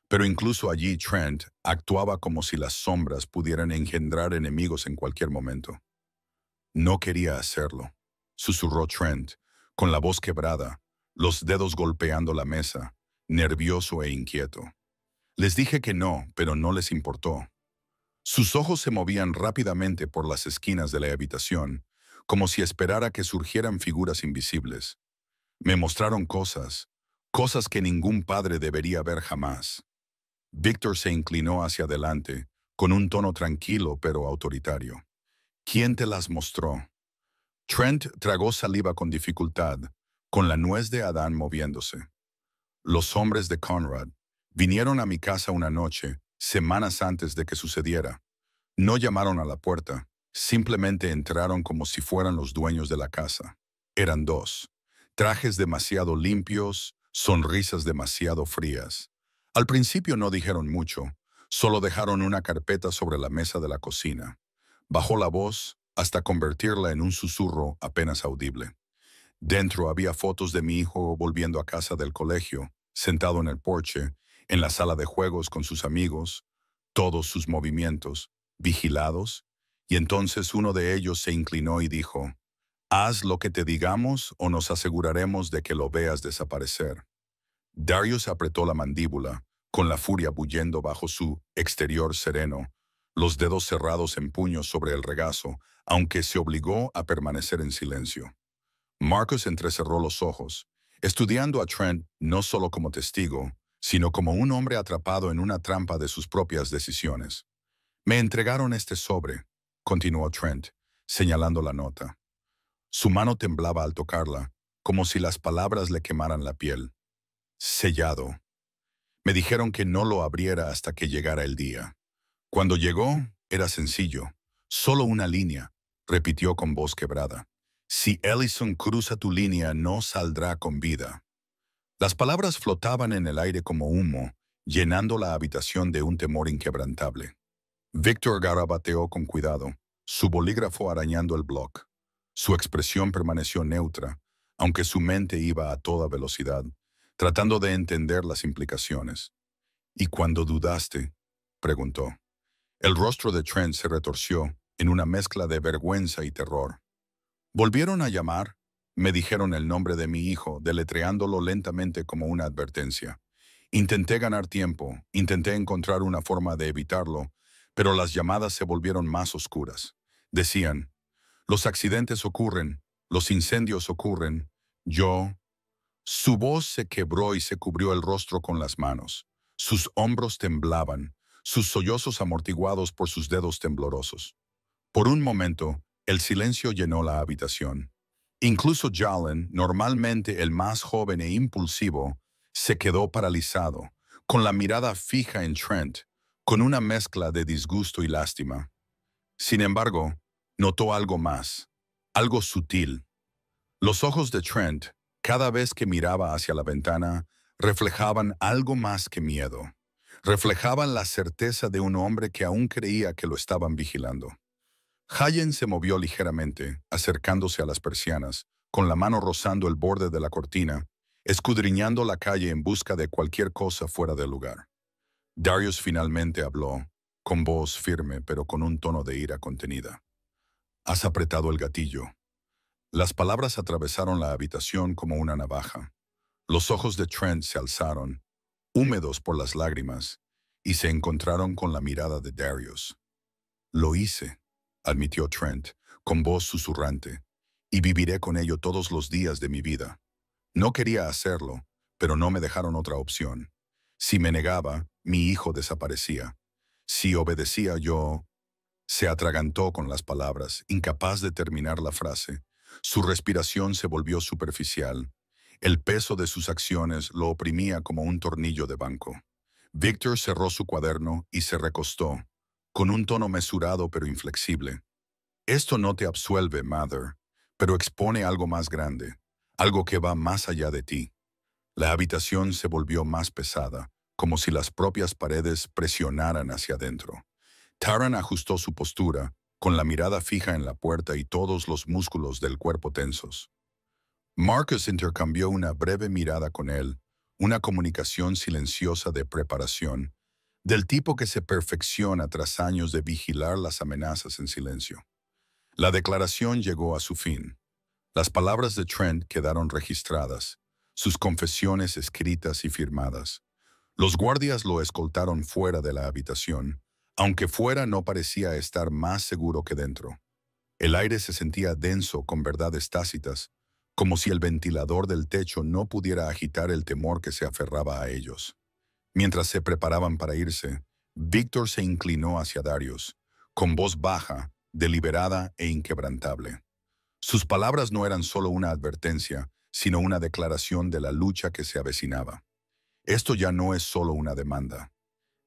pero incluso allí Trent actuaba como si las sombras pudieran engendrar enemigos en cualquier momento. No quería hacerlo. susurró Trent, con la voz quebrada, los dedos golpeando la mesa, nervioso e inquieto. Les dije que no, pero no les importó. Sus ojos se movían rápidamente por las esquinas de la habitación, como si esperara que surgieran figuras invisibles. Me mostraron cosas, cosas que ningún padre debería ver jamás. Victor se inclinó hacia adelante, con un tono tranquilo pero autoritario. ¿Quién te las mostró? Trent tragó saliva con dificultad, con la nuez de Adán moviéndose. Los hombres de Conrad vinieron a mi casa una noche, semanas antes de que sucediera. No llamaron a la puerta, simplemente entraron como si fueran los dueños de la casa. Eran dos. Trajes demasiado limpios, sonrisas demasiado frías. Al principio no dijeron mucho, solo dejaron una carpeta sobre la mesa de la cocina. Bajó la voz hasta convertirla en un susurro apenas audible. Dentro había fotos de mi hijo volviendo a casa del colegio, sentado en el porche, en la sala de juegos con sus amigos, todos sus movimientos, vigilados, y entonces uno de ellos se inclinó y dijo, «Haz lo que te digamos o nos aseguraremos de que lo veas desaparecer». Darius apretó la mandíbula, con la furia bullendo bajo su exterior sereno, los dedos cerrados en puños sobre el regazo, aunque se obligó a permanecer en silencio. Marcus entrecerró los ojos, estudiando a Trent no solo como testigo, sino como un hombre atrapado en una trampa de sus propias decisiones. «Me entregaron este sobre», continuó Trent, señalando la nota. Su mano temblaba al tocarla, como si las palabras le quemaran la piel. «Sellado». Me dijeron que no lo abriera hasta que llegara el día. Cuando llegó, era sencillo. Solo una línea, repitió con voz quebrada. «Si Ellison cruza tu línea, no saldrá con vida». Las palabras flotaban en el aire como humo, llenando la habitación de un temor inquebrantable. Victor garabateó con cuidado, su bolígrafo arañando el bloc. Su expresión permaneció neutra, aunque su mente iba a toda velocidad, tratando de entender las implicaciones. «¿Y cuando dudaste?», preguntó. El rostro de Trent se retorció en una mezcla de vergüenza y terror. «¿Volvieron a llamar?», me dijeron el nombre de mi hijo, deletreándolo lentamente como una advertencia. Intenté ganar tiempo, intenté encontrar una forma de evitarlo, pero las llamadas se volvieron más oscuras. Decían, «Los accidentes ocurren, los incendios ocurren, yo...». Su voz se quebró y se cubrió el rostro con las manos. Sus hombros temblaban, sus sollozos amortiguados por sus dedos temblorosos. Por un momento, el silencio llenó la habitación. Incluso Jalen, normalmente el más joven e impulsivo, se quedó paralizado, con la mirada fija en Trent, con una mezcla de disgusto y lástima. Sin embargo, notó algo más, algo sutil. Los ojos de Trent, cada vez que miraba hacia la ventana, reflejaban algo más que miedo. Reflejaban la certeza de un hombre que aún creía que lo estaban vigilando. Hayen se movió ligeramente, acercándose a las persianas, con la mano rozando el borde de la cortina, escudriñando la calle en busca de cualquier cosa fuera del lugar. Darius finalmente habló, con voz firme pero con un tono de ira contenida. «Has apretado el gatillo». Las palabras atravesaron la habitación como una navaja. Los ojos de Trent se alzaron, húmedos por las lágrimas, y se encontraron con la mirada de Darius. «Lo hice», admitió Trent, con voz susurrante, «y viviré con ello todos los días de mi vida. No quería hacerlo, pero no me dejaron otra opción. Si me negaba, mi hijo desaparecía. Si obedecía yo...». Se atragantó con las palabras, incapaz de terminar la frase. Su respiración se volvió superficial. El peso de sus acciones lo oprimía como un tornillo de banco. Victor cerró su cuaderno y se recostó, con un tono mesurado pero inflexible. «Esto no te absuelve, Mother, pero expone algo más grande, algo que va más allá de ti». La habitación se volvió más pesada, como si las propias paredes presionaran hacia adentro. Taran ajustó su postura, con la mirada fija en la puerta y todos los músculos del cuerpo tensos. Marcus intercambió una breve mirada con él, una comunicación silenciosa de preparación, del tipo que se perfecciona tras años de vigilar las amenazas en silencio. La declaración llegó a su fin. Las palabras de Trent quedaron registradas, sus confesiones escritas y firmadas. Los guardias lo escoltaron fuera de la habitación, aunque fuera no parecía estar más seguro que dentro. El aire se sentía denso con verdades tácitas, como si el ventilador del techo no pudiera agitar el temor que se aferraba a ellos. Mientras se preparaban para irse, Víctor se inclinó hacia Darius, con voz baja, deliberada e inquebrantable. Sus palabras no eran solo una advertencia, sino una declaración de la lucha que se avecinaba. Esto ya no es solo una demanda.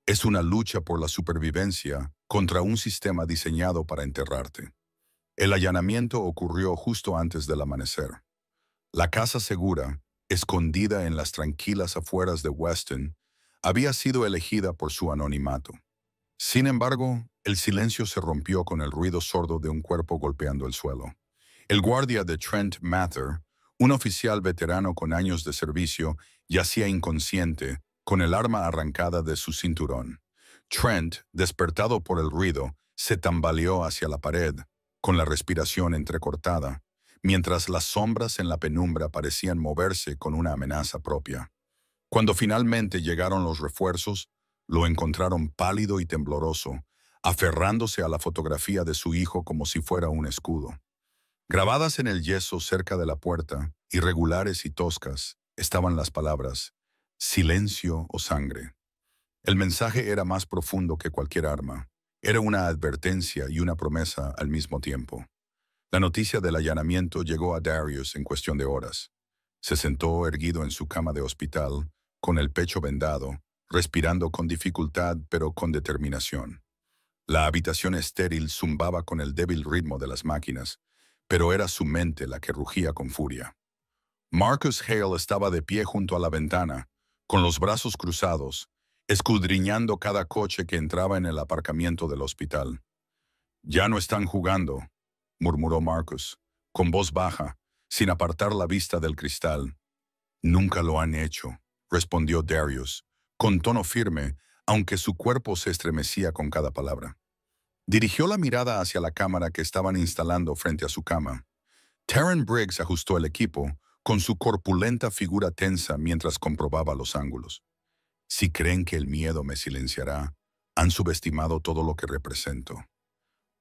Es una lucha por la supervivencia contra un sistema diseñado para enterrarte. El allanamiento ocurrió justo antes del amanecer. La casa segura, escondida en las tranquilas afueras de Weston, había sido elegida por su anonimato. Sin embargo, el silencio se rompió con el ruido sordo de un cuerpo golpeando el suelo. El guardia de Trent Mather, un oficial veterano con años de servicio, yacía inconsciente, con el arma arrancada de su cinturón. Trent, despertado por el ruido, se tambaleó hacia la pared, con la respiración entrecortada, mientras las sombras en la penumbra parecían moverse con una amenaza propia. Cuando finalmente llegaron los refuerzos, lo encontraron pálido y tembloroso, aferrándose a la fotografía de su hijo como si fuera un escudo. Grabadas en el yeso cerca de la puerta, irregulares y toscas, estaban las palabras «silencio o sangre». El mensaje era más profundo que cualquier arma. Era una advertencia y una promesa al mismo tiempo. La noticia del allanamiento llegó a Darius en cuestión de horas. Se sentó erguido en su cama de hospital, con el pecho vendado, respirando con dificultad pero con determinación. La habitación estéril zumbaba con el débil ritmo de las máquinas, pero era su mente la que rugía con furia. Marcus Hale estaba de pie junto a la ventana, con los brazos cruzados, escudriñando cada coche que entraba en el aparcamiento del hospital. «Ya no están jugando», murmuró Marcus, con voz baja, sin apartar la vista del cristal. «Nunca lo han hecho», respondió Darius, con tono firme, aunque su cuerpo se estremecía con cada palabra. Dirigió la mirada hacia la cámara que estaban instalando frente a su cama. Terran Briggs ajustó el equipo, con su corpulenta figura tensa mientras comprobaba los ángulos. «Si creen que el miedo me silenciará, han subestimado todo lo que represento».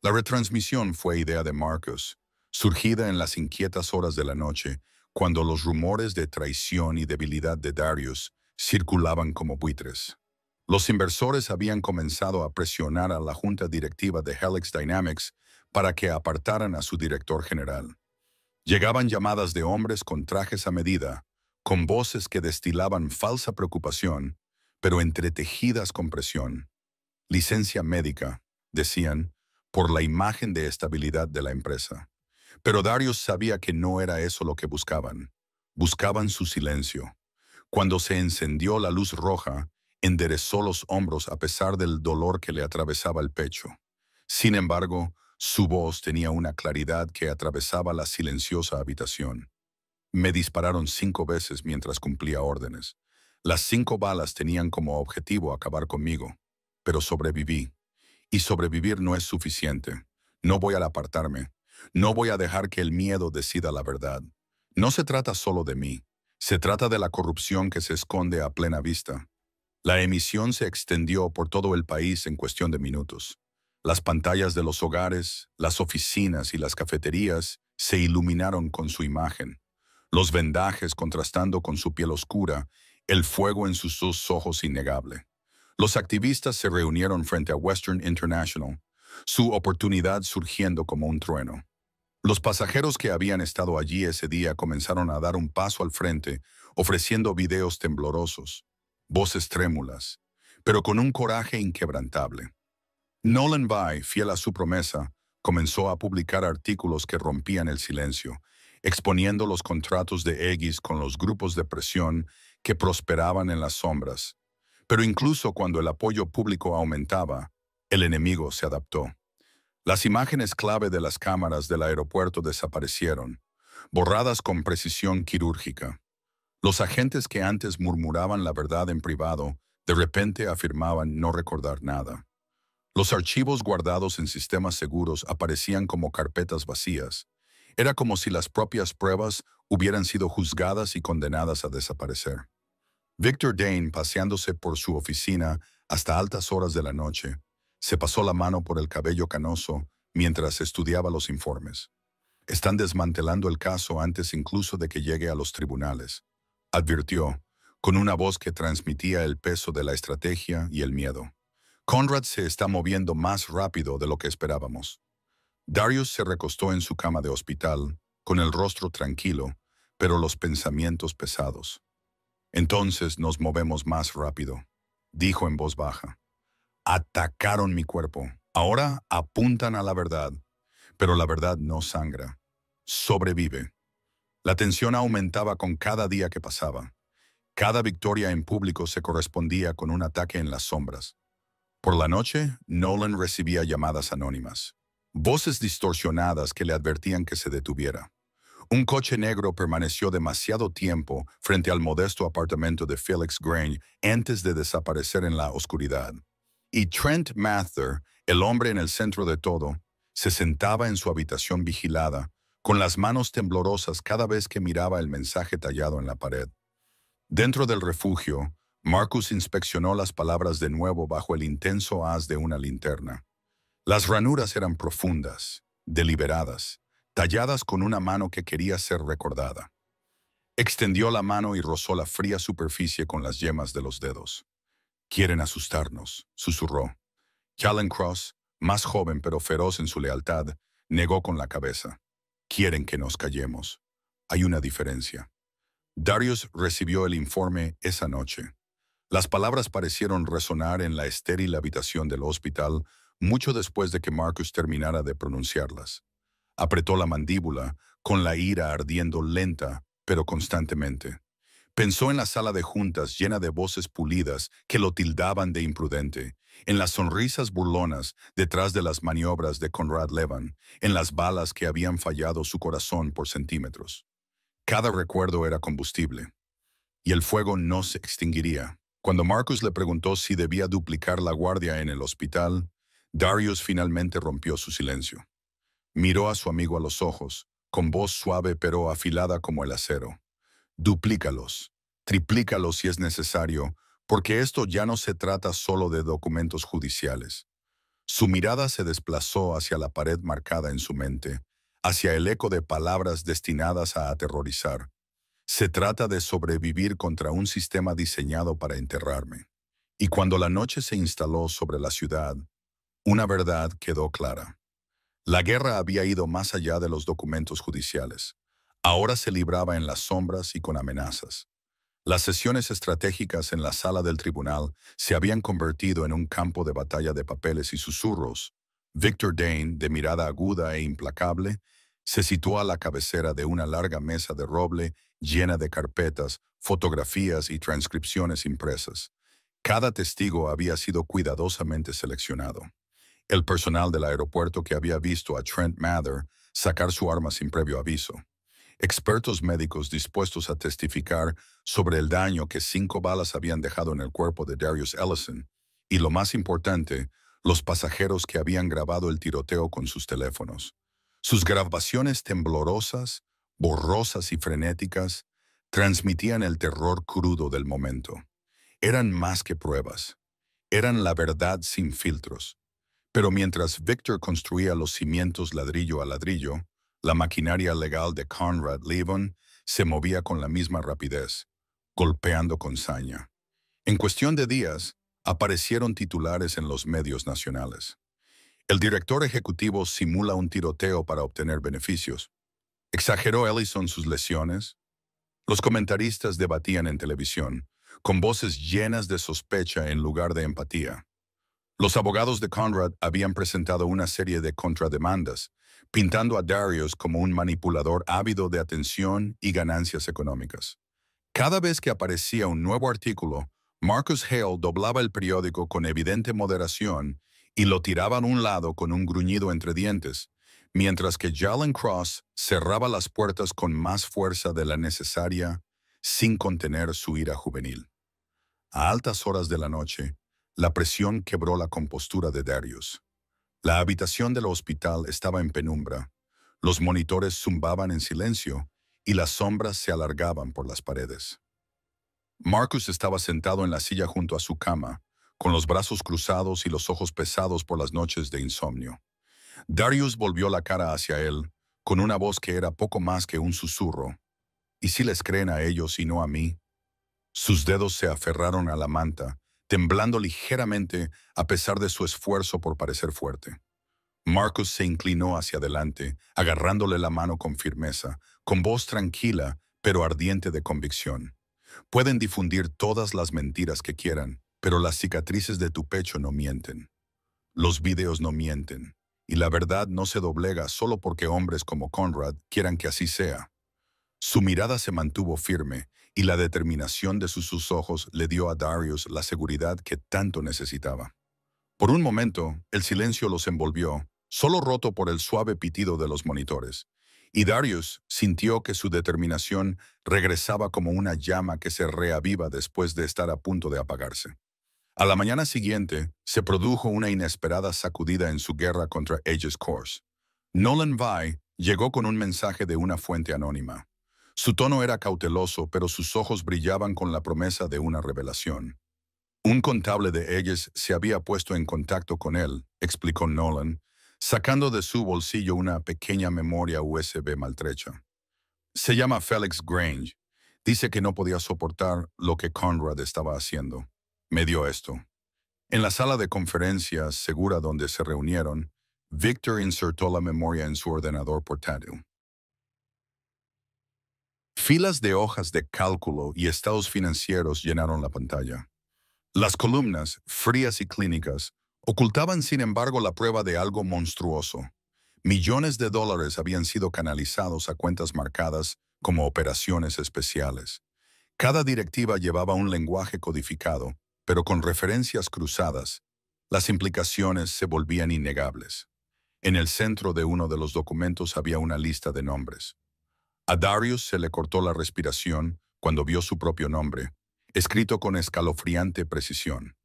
La retransmisión fue idea de Marcus, surgida en las inquietas horas de la noche, cuando los rumores de traición y debilidad de Darius circulaban como buitres. Los inversores habían comenzado a presionar a la junta directiva de Helix Dynamics para que apartaran a su director general. Llegaban llamadas de hombres con trajes a medida, con voces que destilaban falsa preocupación, pero entretejidas con presión. Licencia médica, decían, por la imagen de estabilidad de la empresa. Pero Darius sabía que no era eso lo que buscaban. Buscaban su silencio. Cuando se encendió la luz roja, enderezó los hombros a pesar del dolor que le atravesaba el pecho. Sin embargo, su voz tenía una claridad que atravesaba la silenciosa habitación. «Me dispararon 5 veces mientras cumplía órdenes. Las 5 balas tenían como objetivo acabar conmigo, pero sobreviví. Y sobrevivir no es suficiente. No voy a apartarme. No voy a dejar que el miedo decida la verdad. No se trata solo de mí. Se trata de la corrupción que se esconde a plena vista». La emisión se extendió por todo el país en cuestión de minutos. Las pantallas de los hogares, las oficinas y las cafeterías se iluminaron con su imagen. Los vendajes contrastando con su piel oscura, el fuego en sus 2 ojos innegable. Los activistas se reunieron frente a Western International, su oportunidad surgiendo como un trueno. Los pasajeros que habían estado allí ese día comenzaron a dar un paso al frente, ofreciendo videos temblorosos, voces trémulas, pero con un coraje inquebrantable. Nolan Vai, fiel a su promesa, comenzó a publicar artículos que rompían el silencio, exponiendo los contratos de Aegis con los grupos de presión que prosperaban en las sombras. Pero incluso cuando el apoyo público aumentaba, el enemigo se adaptó. Las imágenes clave de las cámaras del aeropuerto desaparecieron, borradas con precisión quirúrgica. Los agentes que antes murmuraban la verdad en privado, de repente afirmaban no recordar nada. Los archivos guardados en sistemas seguros aparecían como carpetas vacías, Era como si las propias pruebas hubieran sido juzgadas y condenadas a desaparecer. Victor Dane, paseándose por su oficina hasta altas horas de la noche, se pasó la mano por el cabello canoso mientras estudiaba los informes. Están desmantelando el caso antes incluso de que llegue a los tribunales, advirtió, con una voz que transmitía el peso de la estrategia y el miedo. Conrad se está moviendo más rápido de lo que esperábamos. Darius se recostó en su cama de hospital, con el rostro tranquilo, pero los pensamientos pesados. Entonces nos movemos más rápido, dijo en voz baja. Atacaron mi cuerpo. Ahora apuntan a la verdad, pero la verdad no sangra. Sobrevive. La tensión aumentaba con cada día que pasaba. Cada victoria en público se correspondía con un ataque en las sombras. Por la noche, Nolan recibía llamadas anónimas. Voces distorsionadas que le advertían que se detuviera. Un coche negro permaneció demasiado tiempo frente al modesto apartamento de Felix Grange antes de desaparecer en la oscuridad. Y Trent Mather, el hombre en el centro de todo, se sentaba en su habitación vigilada, con las manos temblorosas cada vez que miraba el mensaje tallado en la pared. Dentro del refugio, Marcus inspeccionó las palabras de nuevo bajo el intenso haz de una linterna. Las ranuras eran profundas, deliberadas, talladas con una mano que quería ser recordada. Extendió la mano y rozó la fría superficie con las yemas de los dedos. «Quieren asustarnos», susurró. Callan Cross, más joven pero feroz en su lealtad, negó con la cabeza. «Quieren que nos callemos. Hay una diferencia». Darius recibió el informe esa noche. Las palabras parecieron resonar en la estéril habitación del hospital mucho después de que Marcus terminara de pronunciarlas. Apretó la mandíbula, con la ira ardiendo lenta, pero constantemente. Pensó en la sala de juntas llena de voces pulidas que lo tildaban de imprudente, en las sonrisas burlonas detrás de las maniobras de Conrad Levan, en las balas que habían fallado su corazón por centímetros. Cada recuerdo era combustible, y el fuego no se extinguiría. Cuando Marcus le preguntó si debía duplicar la guardia en el hospital, Darius finalmente rompió su silencio. Miró a su amigo a los ojos, con voz suave pero afilada como el acero. Duplícalos, triplícalos si es necesario, porque esto ya no se trata solo de documentos judiciales. Su mirada se desplazó hacia la pared marcada en su mente, hacia el eco de palabras destinadas a aterrorizar. Se trata de sobrevivir contra un sistema diseñado para enterrarme. Y cuando la noche se instaló sobre la ciudad, una verdad quedó clara. La guerra había ido más allá de los documentos judiciales. Ahora se libraba en las sombras y con amenazas. Las sesiones estratégicas en la sala del tribunal se habían convertido en un campo de batalla de papeles y susurros. Victor Dane, de mirada aguda e implacable, se situó a la cabecera de una larga mesa de roble llena de carpetas, fotografías y transcripciones impresas. Cada testigo había sido cuidadosamente seleccionado. El personal del aeropuerto que había visto a Trent Mather sacar su arma sin previo aviso. Expertos médicos dispuestos a testificar sobre el daño que 5 balas habían dejado en el cuerpo de Darius Ellison. Y lo más importante, los pasajeros que habían grabado el tiroteo con sus teléfonos. Sus grabaciones temblorosas, borrosas y frenéticas, transmitían el terror crudo del momento. Eran más que pruebas. Eran la verdad sin filtros. Pero mientras Victor construía los cimientos ladrillo a ladrillo, la maquinaria legal de Conrad Levan se movía con la misma rapidez, golpeando con saña. En cuestión de días, aparecieron titulares en los medios nacionales. El director ejecutivo simula un tiroteo para obtener beneficios. ¿Exageró Ellison sus lesiones? Los comentaristas debatían en televisión, con voces llenas de sospecha en lugar de empatía. Los abogados de Conrad habían presentado una serie de contrademandas, pintando a Darius como un manipulador ávido de atención y ganancias económicas. Cada vez que aparecía un nuevo artículo, Marcus Hale doblaba el periódico con evidente moderación y lo tiraba a un lado con un gruñido entre dientes, mientras que Jalen Cross cerraba las puertas con más fuerza de la necesaria, sin contener su ira juvenil. A altas horas de la noche, la presión quebró la compostura de Darius. La habitación del hospital estaba en penumbra. Los monitores zumbaban en silencio y las sombras se alargaban por las paredes. Marcus estaba sentado en la silla junto a su cama, con los brazos cruzados y los ojos pesados por las noches de insomnio. Darius volvió la cara hacia él, con una voz que era poco más que un susurro. ¿Y si les creen a ellos y no a mí? Sus dedos se aferraron a la manta, temblando ligeramente a pesar de su esfuerzo por parecer fuerte. Marcus se inclinó hacia adelante, agarrándole la mano con firmeza, con voz tranquila, pero ardiente de convicción. Pueden difundir todas las mentiras que quieran, pero las cicatrices de tu pecho no mienten. Los videos no mienten, y la verdad no se doblega solo porque hombres como Conrad quieran que así sea. Su mirada se mantuvo firme, y la determinación de sus ojos le dio a Darius la seguridad que tanto necesitaba. Por un momento, el silencio los envolvió, solo roto por el suave pitido de los monitores, y Darius sintió que su determinación regresaba como una llama que se reaviva después de estar a punto de apagarse. A la mañana siguiente, se produjo una inesperada sacudida en su guerra contra Aegis Corps. Nolan Vai llegó con un mensaje de una fuente anónima. Su tono era cauteloso, pero sus ojos brillaban con la promesa de una revelación. Un contable de Aegis se había puesto en contacto con él, explicó Nolan, sacando de su bolsillo una pequeña memoria USB maltrecha. Se llama Felix Grange. Dice que no podía soportar lo que Conrad estaba haciendo. Me dio esto. En la sala de conferencias segura donde se reunieron, Victor insertó la memoria en su ordenador portátil. Filas de hojas de cálculo y estados financieros llenaron la pantalla. Las columnas, frías y clínicas, ocultaban sin embargo la prueba de algo monstruoso. Millones de dólares habían sido canalizados a cuentas marcadas como operaciones especiales. Cada directiva llevaba un lenguaje codificado, pero con referencias cruzadas. Las implicaciones se volvían innegables. En el centro de uno de los documentos había una lista de nombres. A Darius se le cortó la respiración cuando vio su propio nombre, escrito con escalofriante precisión.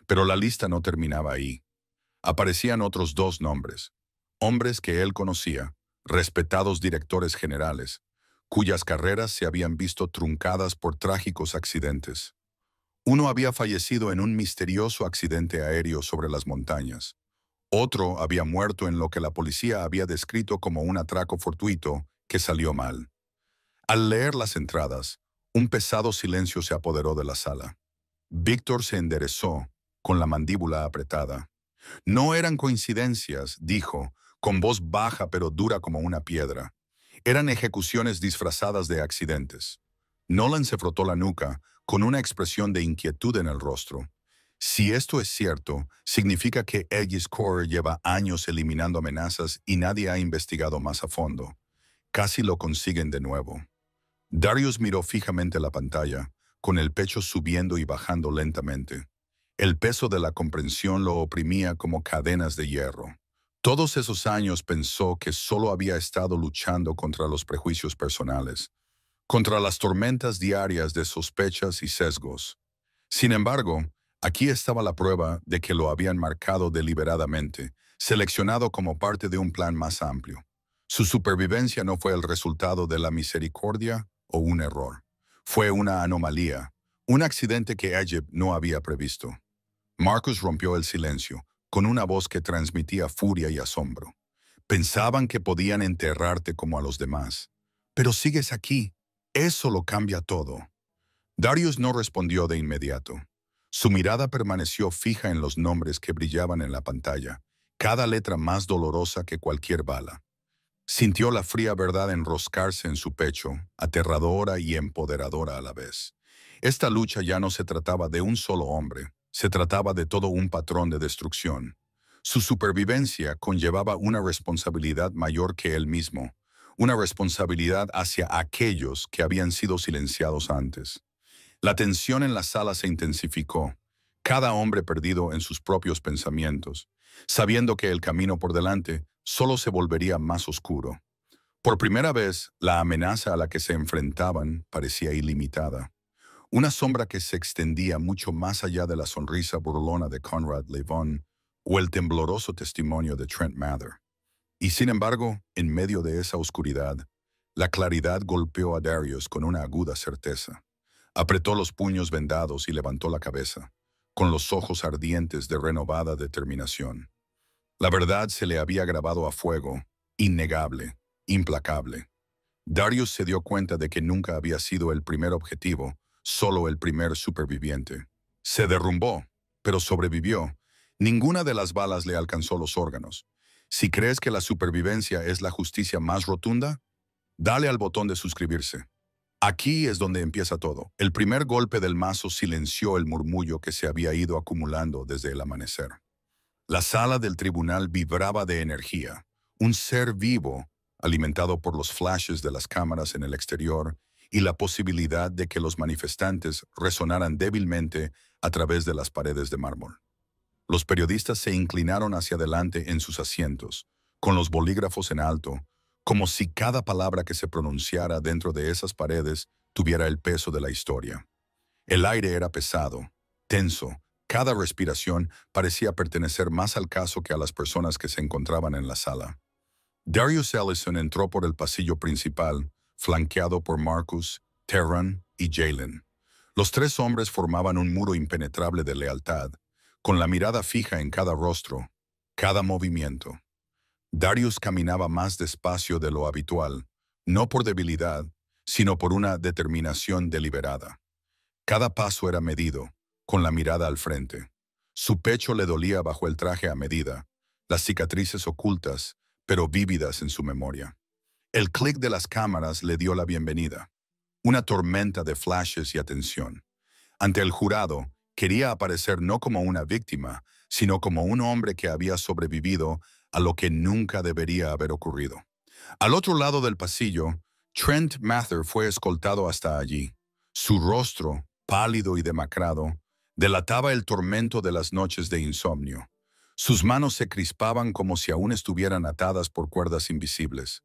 Pero la lista no terminaba ahí. Aparecían otros dos nombres, hombres que él conocía, respetados directores generales, cuyas carreras se habían visto truncadas por trágicos accidentes. Uno había fallecido en un misterioso accidente aéreo sobre las montañas. Otro había muerto en lo que la policía había descrito como un atraco fortuito que salió mal. Al leer las entradas, un pesado silencio se apoderó de la sala. Víctor se enderezó, con la mandíbula apretada. No eran coincidencias, dijo, con voz baja pero dura como una piedra. Eran ejecuciones disfrazadas de accidentes. Nolan se frotó la nuca, con una expresión de inquietud en el rostro. Si esto es cierto, significa que Aegis Corps lleva años eliminando amenazas y nadie ha investigado más a fondo. Casi lo consiguen de nuevo. Darius miró fijamente la pantalla, con el pecho subiendo y bajando lentamente. El peso de la comprensión lo oprimía como cadenas de hierro. Todos esos años pensó que solo había estado luchando contra los prejuicios personales, contra las tormentas diarias de sospechas y sesgos. Sin embargo, aquí estaba la prueba de que lo habían marcado deliberadamente, seleccionado como parte de un plan más amplio. Su supervivencia no fue el resultado de la misericordia o un error. Fue una anomalía, un accidente que Aegis no había previsto. Marcus rompió el silencio, con una voz que transmitía furia y asombro. Pensaban que podían enterrarte como a los demás. Pero sigues aquí. Eso lo cambia todo. Darius no respondió de inmediato. Su mirada permaneció fija en los nombres que brillaban en la pantalla, cada letra más dolorosa que cualquier bala. Sintió la fría verdad enroscarse en su pecho, aterradora y empoderadora a la vez. Esta lucha ya no se trataba de un solo hombre, se trataba de todo un patrón de destrucción. Su supervivencia conllevaba una responsabilidad mayor que él mismo, una responsabilidad hacia aquellos que habían sido silenciados antes. La tensión en la sala se intensificó, cada hombre perdido en sus propios pensamientos, sabiendo que el camino por delante solo se volvería más oscuro. Por primera vez, la amenaza a la que se enfrentaban parecía ilimitada. Una sombra que se extendía mucho más allá de la sonrisa burlona de Conrad Levon o el tembloroso testimonio de Trent Mather. Y sin embargo, en medio de esa oscuridad, la claridad golpeó a Darius con una aguda certeza. Apretó los puños vendados y levantó la cabeza, con los ojos ardientes de renovada determinación. La verdad se le había grabado a fuego, innegable, implacable. Darius se dio cuenta de que nunca había sido el primer objetivo, solo el primer superviviente. Se derrumbó, pero sobrevivió. Ninguna de las balas le alcanzó los órganos. Si crees que la supervivencia es la justicia más rotunda, dale al botón de suscribirse. Aquí es donde empieza todo. El primer golpe del mazo silenció el murmullo que se había ido acumulando desde el amanecer. La sala del tribunal vibraba de energía, un ser vivo, alimentado por los flashes de las cámaras en el exterior y la posibilidad de que los manifestantes resonaran débilmente a través de las paredes de mármol. Los periodistas se inclinaron hacia adelante en sus asientos, con los bolígrafos en alto, como si cada palabra que se pronunciara dentro de esas paredes tuviera el peso de la historia. El aire era pesado, tenso. Cada respiración parecía pertenecer más al caso que a las personas que se encontraban en la sala. Darius Ellison entró por el pasillo principal, flanqueado por Marcus, Terran y Jalen. Los tres hombres formaban un muro impenetrable de lealtad, con la mirada fija en cada rostro, cada movimiento. Darius caminaba más despacio de lo habitual, no por debilidad, sino por una determinación deliberada. Cada paso era medido, con la mirada al frente. Su pecho le dolía bajo el traje a medida, las cicatrices ocultas, pero vívidas en su memoria. El clic de las cámaras le dio la bienvenida. Una tormenta de flashes y atención. Ante el jurado, quería aparecer no como una víctima, sino como un hombre que había sobrevivido a lo que nunca debería haber ocurrido. Al otro lado del pasillo, Trent Mather fue escoltado hasta allí. Su rostro, pálido y demacrado, delataba el tormento de las noches de insomnio. Sus manos se crispaban como si aún estuvieran atadas por cuerdas invisibles.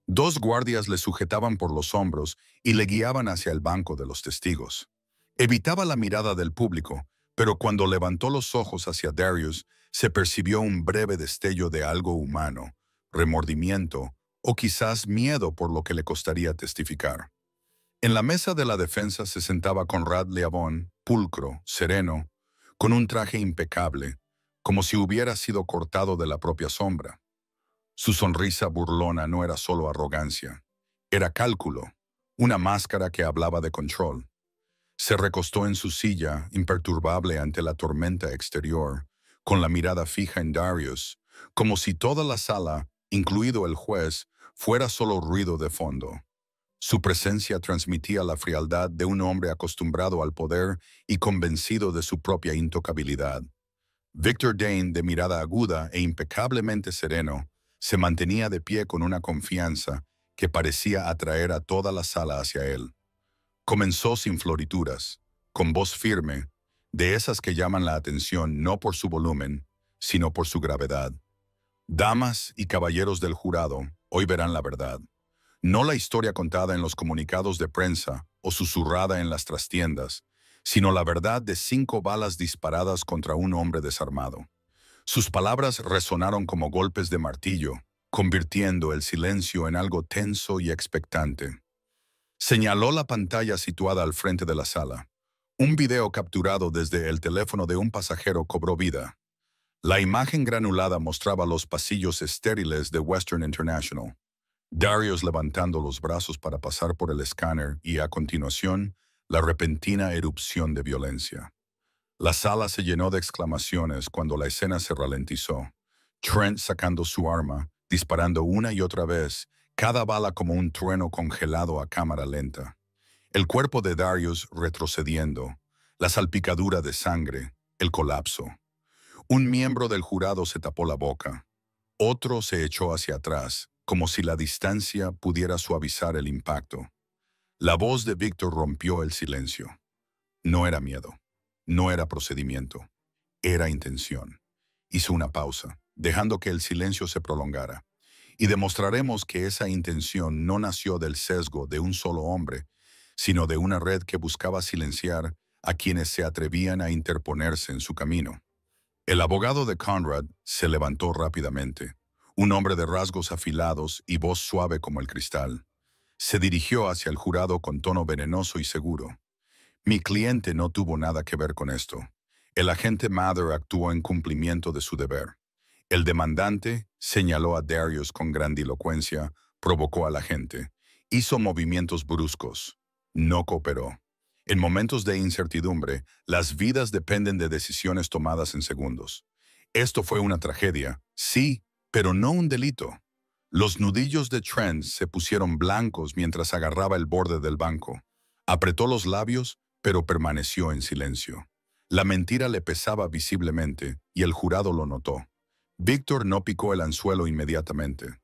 Dos guardias le sujetaban por los hombros y le guiaban hacia el banco de los testigos. Evitaba la mirada del público, pero cuando levantó los ojos hacia Darius, se percibió un breve destello de algo humano, remordimiento o quizás miedo por lo que le costaría testificar. En la mesa de la defensa se sentaba Conrad Leavón, pulcro, sereno, con un traje impecable, como si hubiera sido cortado de la propia sombra. Su sonrisa burlona no era solo arrogancia, era cálculo, una máscara que hablaba de control. Se recostó en su silla, imperturbable ante la tormenta exterior, con la mirada fija en Darius, como si toda la sala, incluido el juez, fuera solo ruido de fondo. Su presencia transmitía la frialdad de un hombre acostumbrado al poder y convencido de su propia intocabilidad. Victor Dane, de mirada aguda e impecablemente sereno, se mantenía de pie con una confianza que parecía atraer a toda la sala hacia él. Comenzó sin florituras, con voz firme, de esas que llaman la atención no por su volumen, sino por su gravedad. Damas y caballeros del jurado, hoy verán la verdad. No la historia contada en los comunicados de prensa o susurrada en las trastiendas, sino la verdad de 5 balas disparadas contra un hombre desarmado. Sus palabras resonaron como golpes de martillo, convirtiendo el silencio en algo tenso y expectante. Señaló la pantalla situada al frente de la sala. Un video capturado desde el teléfono de un pasajero cobró vida. La imagen granulada mostraba los pasillos estériles de Western International. Darius levantando los brazos para pasar por el escáner y, a continuación, la repentina erupción de violencia. La sala se llenó de exclamaciones cuando la escena se ralentizó. Trent sacando su arma, disparando una y otra vez, cada bala como un trueno congelado a cámara lenta. El cuerpo de Darius retrocediendo, la salpicadura de sangre, el colapso. Un miembro del jurado se tapó la boca. Otro se echó hacia atrás, como si la distancia pudiera suavizar el impacto. La voz de Victor rompió el silencio. No era miedo, no era procedimiento, era intención. Hizo una pausa, dejando que el silencio se prolongara. Y demostraremos que esa intención no nació del sesgo de un solo hombre, sino de una red que buscaba silenciar a quienes se atrevían a interponerse en su camino. El abogado de Conrad se levantó rápidamente, un hombre de rasgos afilados y voz suave como el cristal. Se dirigió hacia el jurado con tono venenoso y seguro. Mi cliente no tuvo nada que ver con esto. El agente Mather actuó en cumplimiento de su deber. El demandante señaló a Darius con grandilocuencia, provocó a la gente, hizo movimientos bruscos. No cooperó. En momentos de incertidumbre, las vidas dependen de decisiones tomadas en segundos. Esto fue una tragedia, sí, pero no un delito. Los nudillos de Trent se pusieron blancos mientras agarraba el borde del banco. Apretó los labios, pero permaneció en silencio. La mentira le pesaba visiblemente, y el jurado lo notó. Víctor no picó el anzuelo inmediatamente.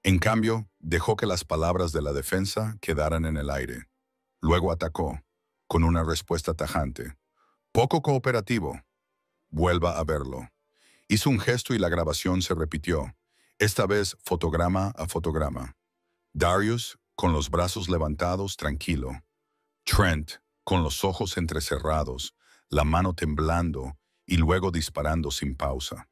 En cambio, dejó que las palabras de la defensa quedaran en el aire. Luego atacó, con una respuesta tajante. Poco cooperativo. Vuelva a verlo. Hizo un gesto y la grabación se repitió, esta vez fotograma a fotograma. Darius, con los brazos levantados, tranquilo. Trent, con los ojos entrecerrados, la mano temblando y luego disparando sin pausa.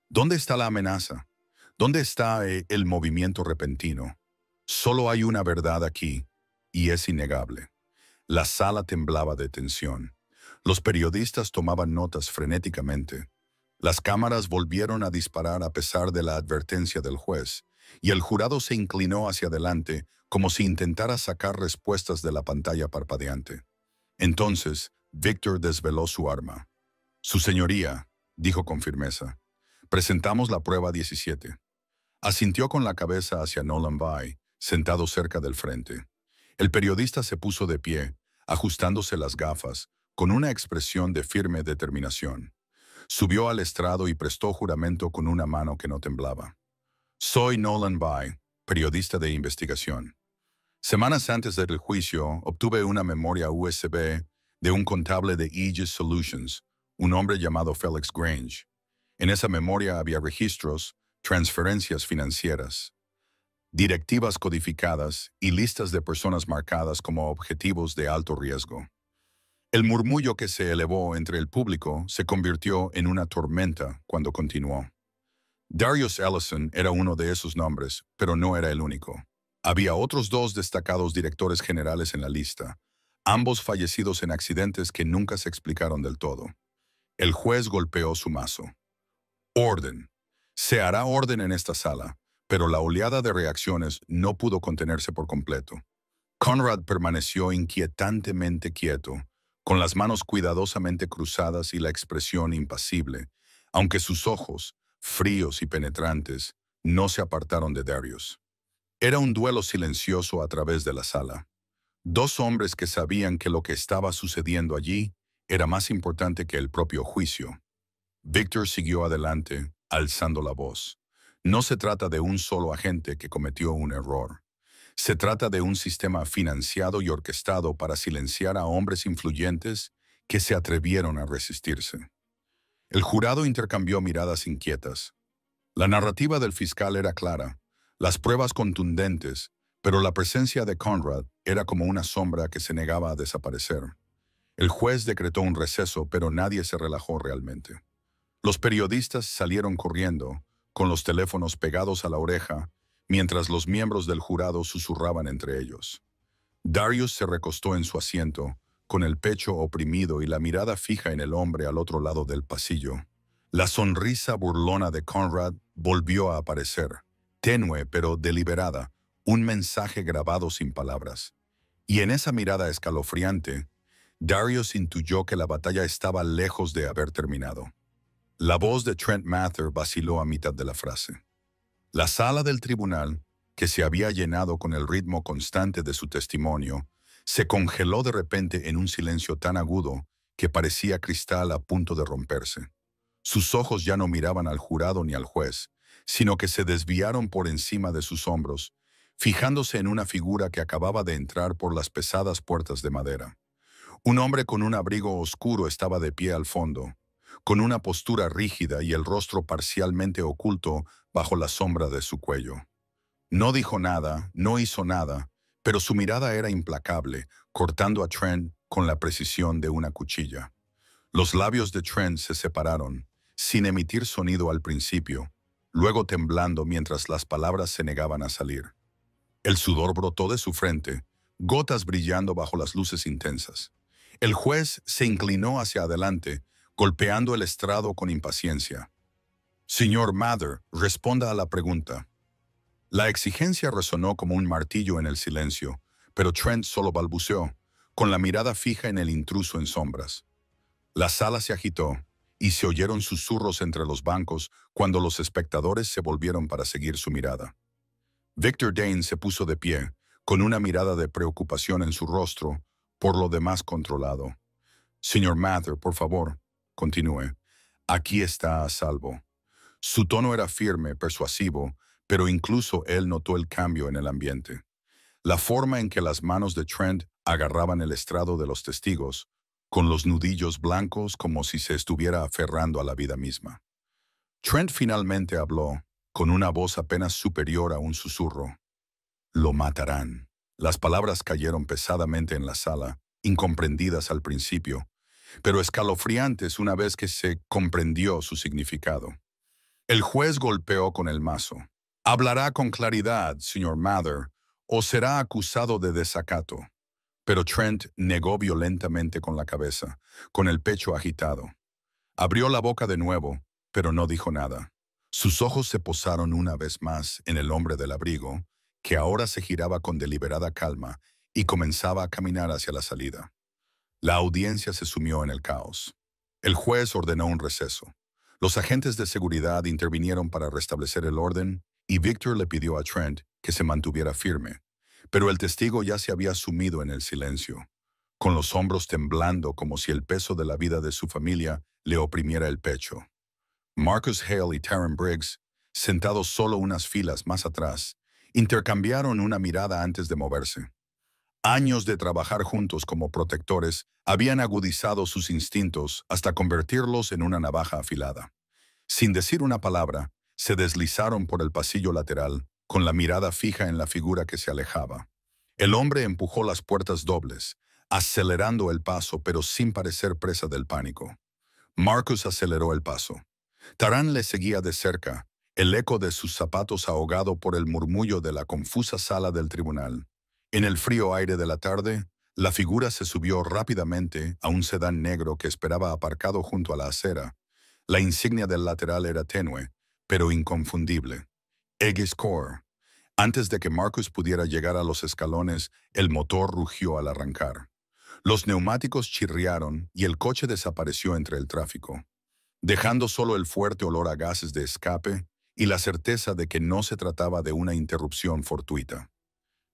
¿Dónde está la amenaza? ¿Dónde está el movimiento repentino? Solo hay una verdad aquí, y es innegable. La sala temblaba de tensión. Los periodistas tomaban notas frenéticamente. Las cámaras volvieron a disparar a pesar de la advertencia del juez, y el jurado se inclinó hacia adelante como si intentara sacar respuestas de la pantalla parpadeante. Entonces, Víctor desveló su arma. «Su señoría», dijo con firmeza, «presentamos la prueba 17». Asintió con la cabeza hacia Nolan Vai, sentado cerca del frente. El periodista se puso de pie, ajustándose las gafas, con una expresión de firme determinación. Subió al estrado y prestó juramento con una mano que no temblaba. «Soy Nolan Vai, periodista de investigación. Semanas antes del juicio, obtuve una memoria USB de un contable de Aegis Solutions, un hombre llamado Felix Grange. En esa memoria había registros, transferencias financieras, directivas codificadas y listas de personas marcadas como objetivos de alto riesgo. El murmullo que se elevó entre el público se convirtió en una tormenta cuando continuó. Darius Ellison era uno de esos nombres, pero no era el único. Había otros 2 destacados directores generales en la lista, ambos fallecidos en accidentes que nunca se explicaron del todo. El juez golpeó su mazo. «Orden. Se hará orden en esta sala», pero la oleada de reacciones no pudo contenerse por completo. Conrad permaneció inquietantemente quieto, con las manos cuidadosamente cruzadas y la expresión impasible, aunque sus ojos, fríos y penetrantes, no se apartaron de Darius. Era un duelo silencioso a través de la sala. 2 hombres que sabían que lo que estaba sucediendo allí era más importante que el propio juicio. Víctor siguió adelante, alzando la voz. No se trata de un solo agente que cometió un error. Se trata de un sistema financiado y orquestado para silenciar a hombres influyentes que se atrevieron a resistirse. El jurado intercambió miradas inquietas. La narrativa del fiscal era clara, las pruebas contundentes, pero la presencia de Conrad era como una sombra que se negaba a desaparecer. El juez decretó un receso, pero nadie se relajó realmente. Los periodistas salieron corriendo, con los teléfonos pegados a la oreja, mientras los miembros del jurado susurraban entre ellos. Darius se recostó en su asiento, con el pecho oprimido y la mirada fija en el hombre al otro lado del pasillo. La sonrisa burlona de Conrad volvió a aparecer, tenue pero deliberada, un mensaje grabado sin palabras. Y en esa mirada escalofriante, Darius intuyó que la batalla estaba lejos de haber terminado. La voz de Trent Mather vaciló a mitad de la frase. La sala del tribunal, que se había llenado con el ritmo constante de su testimonio, se congeló de repente en un silencio tan agudo que parecía cristal a punto de romperse. Sus ojos ya no miraban al jurado ni al juez, sino que se desviaron por encima de sus hombros, fijándose en una figura que acababa de entrar por las pesadas puertas de madera. Un hombre con un abrigo oscuro estaba de pie al fondo, con una postura rígida y el rostro parcialmente oculto bajo la sombra de su cuello. No dijo nada, no hizo nada, pero su mirada era implacable, cortando a Trent con la precisión de una cuchilla. Los labios de Trent se separaron, sin emitir sonido al principio. luego temblando mientras las palabras se negaban a salir. El sudor brotó de su frente, gotas brillando bajo las luces intensas. El juez se inclinó hacia adelante, golpeando el estrado con impaciencia. Señor Mather, responda a la pregunta. La exigencia resonó como un martillo en el silencio, pero Trent solo balbuceó, con la mirada fija en el intruso en sombras. La sala se agitó, y se oyeron susurros entre los bancos cuando los espectadores se volvieron para seguir su mirada. Victor Dane se puso de pie, con una mirada de preocupación en su rostro, por lo demás controlado. Señor Mather, por favor, continúe. Aquí está a salvo. Su tono era firme, persuasivo, pero incluso él notó el cambio en el ambiente. La forma en que las manos de Trent agarraban el estrado de los testigos, con los nudillos blancos como si se estuviera aferrando a la vida misma. Trent finalmente habló, con una voz apenas superior a un susurro. Lo matarán. Las palabras cayeron pesadamente en la sala, incomprendidas al principio, pero escalofriantes una vez que se comprendió su significado. El juez golpeó con el mazo. Hablará con claridad, señor Mather, o será acusado de desacato. Pero Trent negó violentamente con la cabeza, con el pecho agitado. Abrió la boca de nuevo, pero no dijo nada. Sus ojos se posaron una vez más en el hombre del abrigo, que ahora se giraba con deliberada calma y comenzaba a caminar hacia la salida. La audiencia se sumió en el caos. El juez ordenó un receso. Los agentes de seguridad intervinieron para restablecer el orden y Victor le pidió a Trent que se mantuviera firme. Pero el testigo ya se había sumido en el silencio, con los hombros temblando como si el peso de la vida de su familia le oprimiera el pecho. Marcus Hale y Taryn Briggs, sentados solo unas filas más atrás, intercambiaron una mirada antes de moverse. Años de trabajar juntos como protectores habían agudizado sus instintos hasta convertirlos en una navaja afilada. Sin decir una palabra, se deslizaron por el pasillo lateral, con la mirada fija en la figura que se alejaba. El hombre empujó las puertas dobles, acelerando el paso pero sin parecer presa del pánico. Marcus aceleró el paso. Taryn le seguía de cerca, el eco de sus zapatos ahogado por el murmullo de la confusa sala del tribunal. En el frío aire de la tarde, la figura se subió rápidamente a un sedán negro que esperaba aparcado junto a la acera. La insignia del lateral era tenue, pero inconfundible. Aegis Corps. Antes de que Marcus pudiera llegar a los escalones, el motor rugió al arrancar. Los neumáticos chirriaron y el coche desapareció entre el tráfico, dejando solo el fuerte olor a gases de escape y la certeza de que no se trataba de una interrupción fortuita.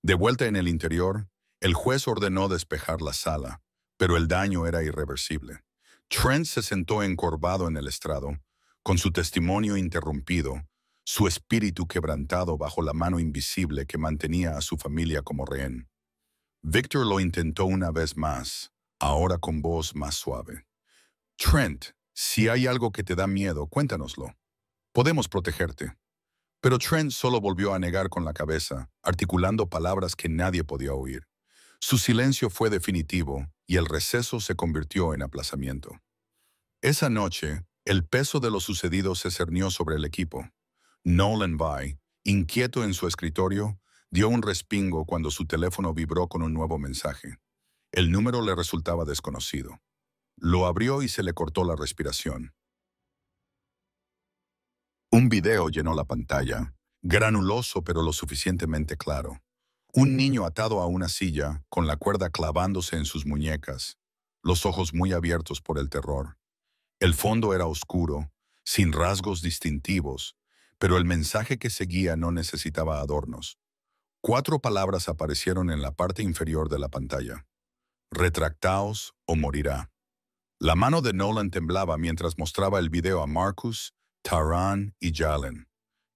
De vuelta en el interior, el juez ordenó despejar la sala, pero el daño era irreversible. Trent se sentó encorvado en el estrado, con su testimonio interrumpido, su espíritu quebrantado bajo la mano invisible que mantenía a su familia como rehén. Victor lo intentó una vez más, ahora con voz más suave. Trent, si hay algo que te da miedo, cuéntanoslo. Podemos protegerte. Pero Trent solo volvió a negar con la cabeza, articulando palabras que nadie podía oír. Su silencio fue definitivo y el receso se convirtió en aplazamiento. Esa noche, el peso de lo sucedido se cernió sobre el equipo. Nolan Vai, inquieto en su escritorio, dio un respingo cuando su teléfono vibró con un nuevo mensaje. El número le resultaba desconocido. Lo abrió y se le cortó la respiración. Un video llenó la pantalla, granuloso pero lo suficientemente claro. Un niño atado a una silla, con la cuerda clavándose en sus muñecas, los ojos muy abiertos por el terror. El fondo era oscuro, sin rasgos distintivos, pero el mensaje que seguía no necesitaba adornos. 4 palabras aparecieron en la parte inferior de la pantalla. Retractaos o morirá. La mano de Nolan temblaba mientras mostraba el video a Marcus, Taryn y Jalen.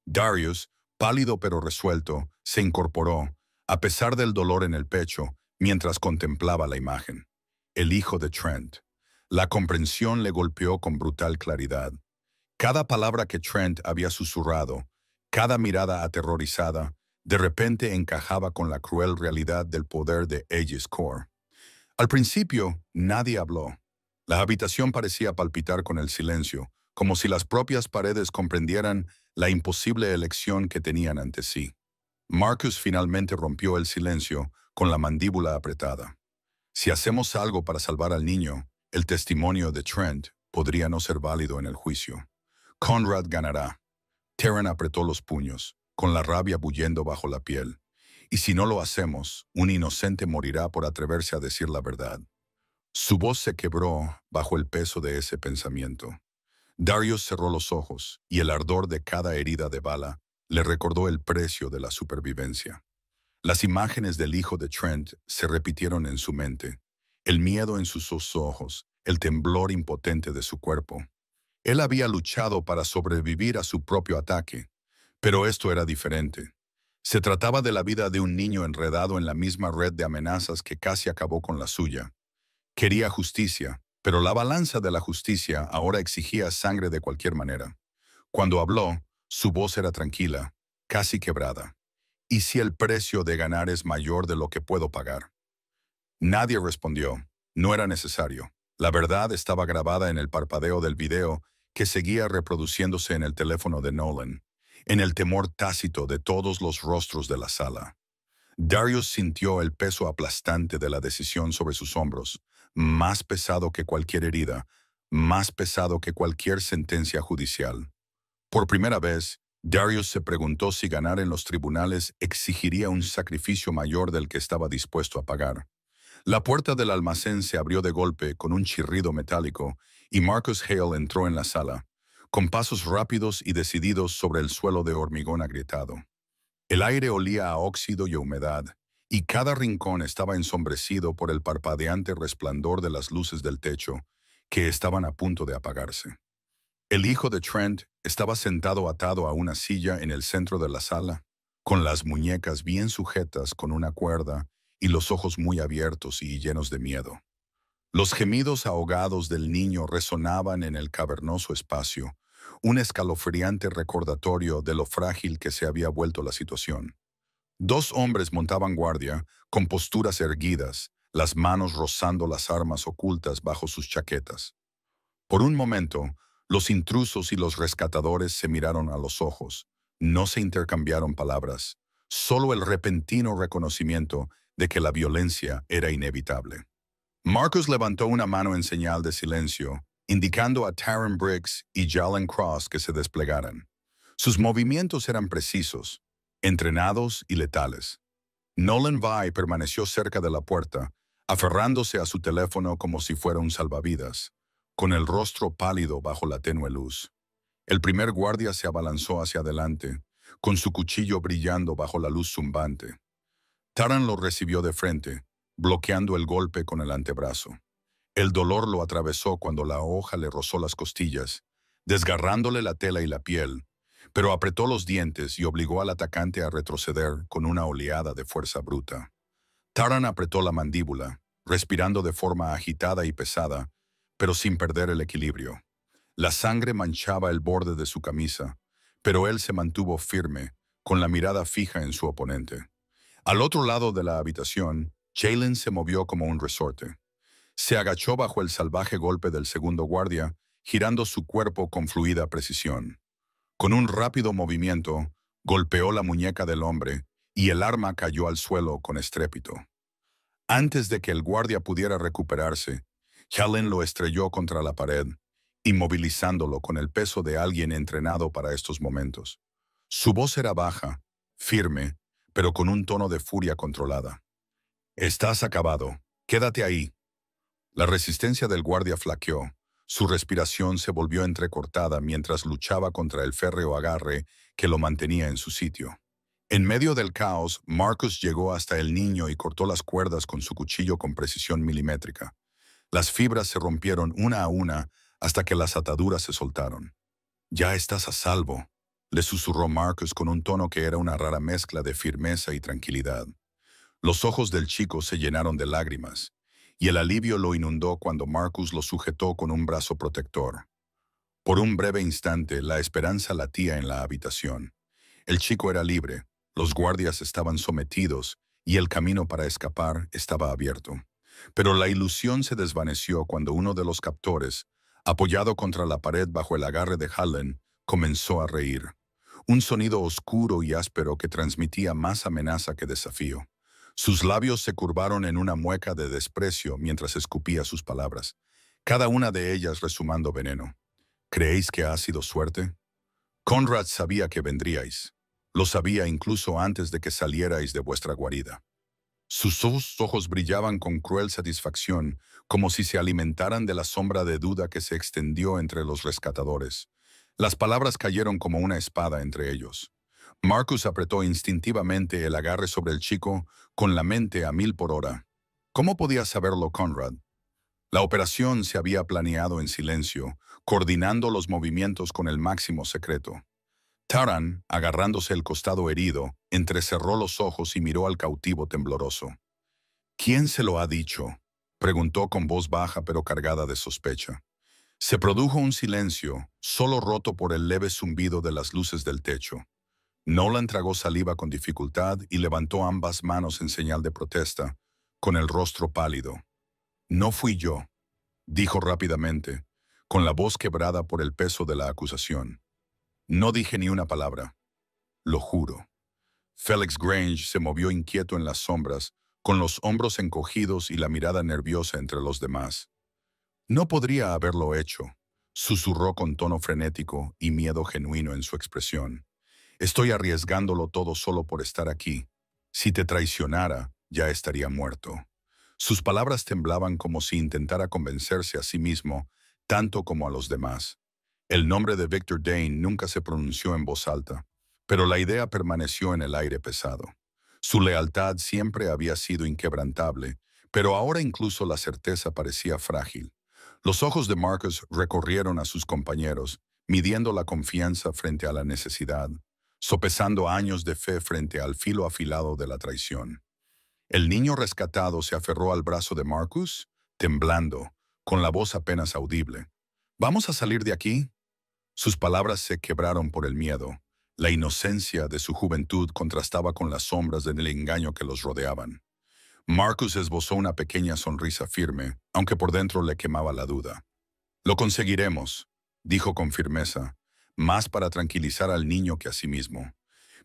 Darius, pálido pero resuelto, se incorporó, a pesar del dolor en el pecho, mientras contemplaba la imagen. El hijo de Trent. La comprensión le golpeó con brutal claridad. Cada palabra que Trent había susurrado, cada mirada aterrorizada, de repente encajaba con la cruel realidad del poder de Aegis Corps. Al principio, nadie habló. La habitación parecía palpitar con el silencio, como si las propias paredes comprendieran la imposible elección que tenían ante sí. Marcus finalmente rompió el silencio con la mandíbula apretada. Si hacemos algo para salvar al niño, el testimonio de Trent podría no ser válido en el juicio. Conrad ganará. Taran apretó los puños, con la rabia bullendo bajo la piel. Y si no lo hacemos, un inocente morirá por atreverse a decir la verdad. Su voz se quebró bajo el peso de ese pensamiento. Darius cerró los ojos, y el ardor de cada herida de bala le recordó el precio de la supervivencia. Las imágenes del hijo de Trent se repitieron en su mente, el miedo en sus ojos, el temblor impotente de su cuerpo. Él había luchado para sobrevivir a su propio ataque, pero esto era diferente. Se trataba de la vida de un niño enredado en la misma red de amenazas que casi acabó con la suya. Quería justicia, pero la balanza de la justicia ahora exigía sangre de cualquier manera. Cuando habló, su voz era tranquila, casi quebrada. ¿Y si el precio de ganar es mayor de lo que puedo pagar? Nadie respondió. No era necesario. La verdad estaba grabada en el parpadeo del video que seguía reproduciéndose en el teléfono de Nolan, en el temor tácito de todos los rostros de la sala. Darius sintió el peso aplastante de la decisión sobre sus hombros, más pesado que cualquier herida, más pesado que cualquier sentencia judicial. Por primera vez, Darius se preguntó si ganar en los tribunales exigiría un sacrificio mayor del que estaba dispuesto a pagar. La puerta del almacén se abrió de golpe con un chirrido metálico y Marcus Hale entró en la sala, con pasos rápidos y decididos sobre el suelo de hormigón agrietado. El aire olía a óxido y humedad, y cada rincón estaba ensombrecido por el parpadeante resplandor de las luces del techo, que estaban a punto de apagarse. El hijo de Trent estaba sentado atado a una silla en el centro de la sala, con las muñecas bien sujetas con una cuerda y los ojos muy abiertos y llenos de miedo. Los gemidos ahogados del niño resonaban en el cavernoso espacio, un escalofriante recordatorio de lo frágil que se había vuelto la situación. Dos hombres montaban guardia, con posturas erguidas, las manos rozando las armas ocultas bajo sus chaquetas. Por un momento, los intrusos y los rescatadores se miraron a los ojos. No se intercambiaron palabras, solo el repentino reconocimiento de que la violencia era inevitable. Marcus levantó una mano en señal de silencio, indicando a Taran Briggs y Jalen Cross que se desplegaran. Sus movimientos eran precisos, entrenados y letales. Nolan Vai permaneció cerca de la puerta, aferrándose a su teléfono como si fuera un salvavidas, con el rostro pálido bajo la tenue luz. El primer guardia se abalanzó hacia adelante, con su cuchillo brillando bajo la luz zumbante. Taran lo recibió de frente, bloqueando el golpe con el antebrazo. El dolor lo atravesó cuando la hoja le rozó las costillas, desgarrándole la tela y la piel, pero apretó los dientes y obligó al atacante a retroceder con una oleada de fuerza bruta. Taran apretó la mandíbula, respirando de forma agitada y pesada, pero sin perder el equilibrio. La sangre manchaba el borde de su camisa, pero él se mantuvo firme, con la mirada fija en su oponente. Al otro lado de la habitación, Jalen se movió como un resorte. Se agachó bajo el salvaje golpe del segundo guardia, girando su cuerpo con fluida precisión. Con un rápido movimiento, golpeó la muñeca del hombre y el arma cayó al suelo con estrépito. Antes de que el guardia pudiera recuperarse, Jalen lo estrelló contra la pared, inmovilizándolo con el peso de alguien entrenado para estos momentos. Su voz era baja, firme, pero con un tono de furia controlada. «Estás acabado. Quédate ahí». La resistencia del guardia flaqueó. Su respiración se volvió entrecortada mientras luchaba contra el férreo agarre que lo mantenía en su sitio. En medio del caos, Marcus llegó hasta el niño y cortó las cuerdas con su cuchillo con precisión milimétrica. Las fibras se rompieron una a una hasta que las ataduras se soltaron. «Ya estás a salvo», le susurró Marcus con un tono que era una rara mezcla de firmeza y tranquilidad. Los ojos del chico se llenaron de lágrimas, y el alivio lo inundó cuando Marcus lo sujetó con un brazo protector. Por un breve instante, la esperanza latía en la habitación. El chico era libre, los guardias estaban sometidos y el camino para escapar estaba abierto. Pero la ilusión se desvaneció cuando uno de los captores, apoyado contra la pared bajo el agarre de Hallen, comenzó a reír. un sonido oscuro y áspero que transmitía más amenaza que desafío. Sus labios se curvaron en una mueca de desprecio mientras escupía sus palabras, cada una de ellas resumando veneno. ¿Creéis que ha sido suerte? Conrad sabía que vendríais. Lo sabía incluso antes de que salierais de vuestra guarida. Sus ojos brillaban con cruel satisfacción, como si se alimentaran de la sombra de duda que se extendió entre los rescatadores. Las palabras cayeron como una espada entre ellos. Marcus apretó instintivamente el agarre sobre el chico, con la mente a 1000 por hora. ¿Cómo podía saberlo Conrad? La operación se había planeado en silencio, coordinando los movimientos con el máximo secreto. Taran, agarrándose el costado herido, entrecerró los ojos y miró al cautivo tembloroso. ¿Quién se lo ha dicho?, preguntó con voz baja pero cargada de sospecha. Se produjo un silencio, solo roto por el leve zumbido de las luces del techo. Nolan tragó saliva con dificultad y levantó ambas manos en señal de protesta, con el rostro pálido. «No fui yo», dijo rápidamente, con la voz quebrada por el peso de la acusación. «No dije ni una palabra. Lo juro». Felix Grange se movió inquieto en las sombras, con los hombros encogidos y la mirada nerviosa entre los demás. «No podría haberlo hecho», susurró con tono frenético y miedo genuino en su expresión. «Estoy arriesgándolo todo solo por estar aquí. Si te traicionara, ya estaría muerto». Sus palabras temblaban como si intentara convencerse a sí mismo, tanto como a los demás. El nombre de Victor Dane nunca se pronunció en voz alta, pero la idea permaneció en el aire pesado. Su lealtad siempre había sido inquebrantable, pero ahora incluso la certeza parecía frágil. Los ojos de Marcus recorrieron a sus compañeros, midiendo la confianza frente a la necesidad, sopesando años de fe frente al filo afilado de la traición. El niño rescatado se aferró al brazo de Marcus, temblando, con la voz apenas audible. «¿Vamos a salir de aquí?» Sus palabras se quebraron por el miedo. La inocencia de su juventud contrastaba con las sombras del engaño que los rodeaban. Marcus esbozó una pequeña sonrisa firme, aunque por dentro le quemaba la duda. «Lo conseguiremos», dijo con firmeza, más para tranquilizar al niño que a sí mismo.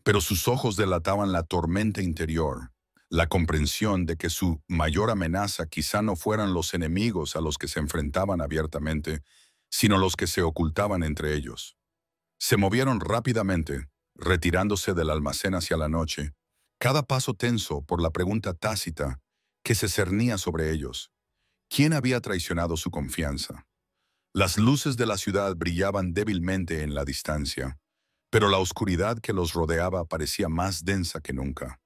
Pero sus ojos delataban la tormenta interior, la comprensión de que su mayor amenaza quizá no fueran los enemigos a los que se enfrentaban abiertamente, sino los que se ocultaban entre ellos. Se movieron rápidamente, retirándose del almacén hacia la noche, cada paso tenso por la pregunta tácita que se cernía sobre ellos. ¿Quién había traicionado su confianza? Las luces de la ciudad brillaban débilmente en la distancia, pero la oscuridad que los rodeaba parecía más densa que nunca.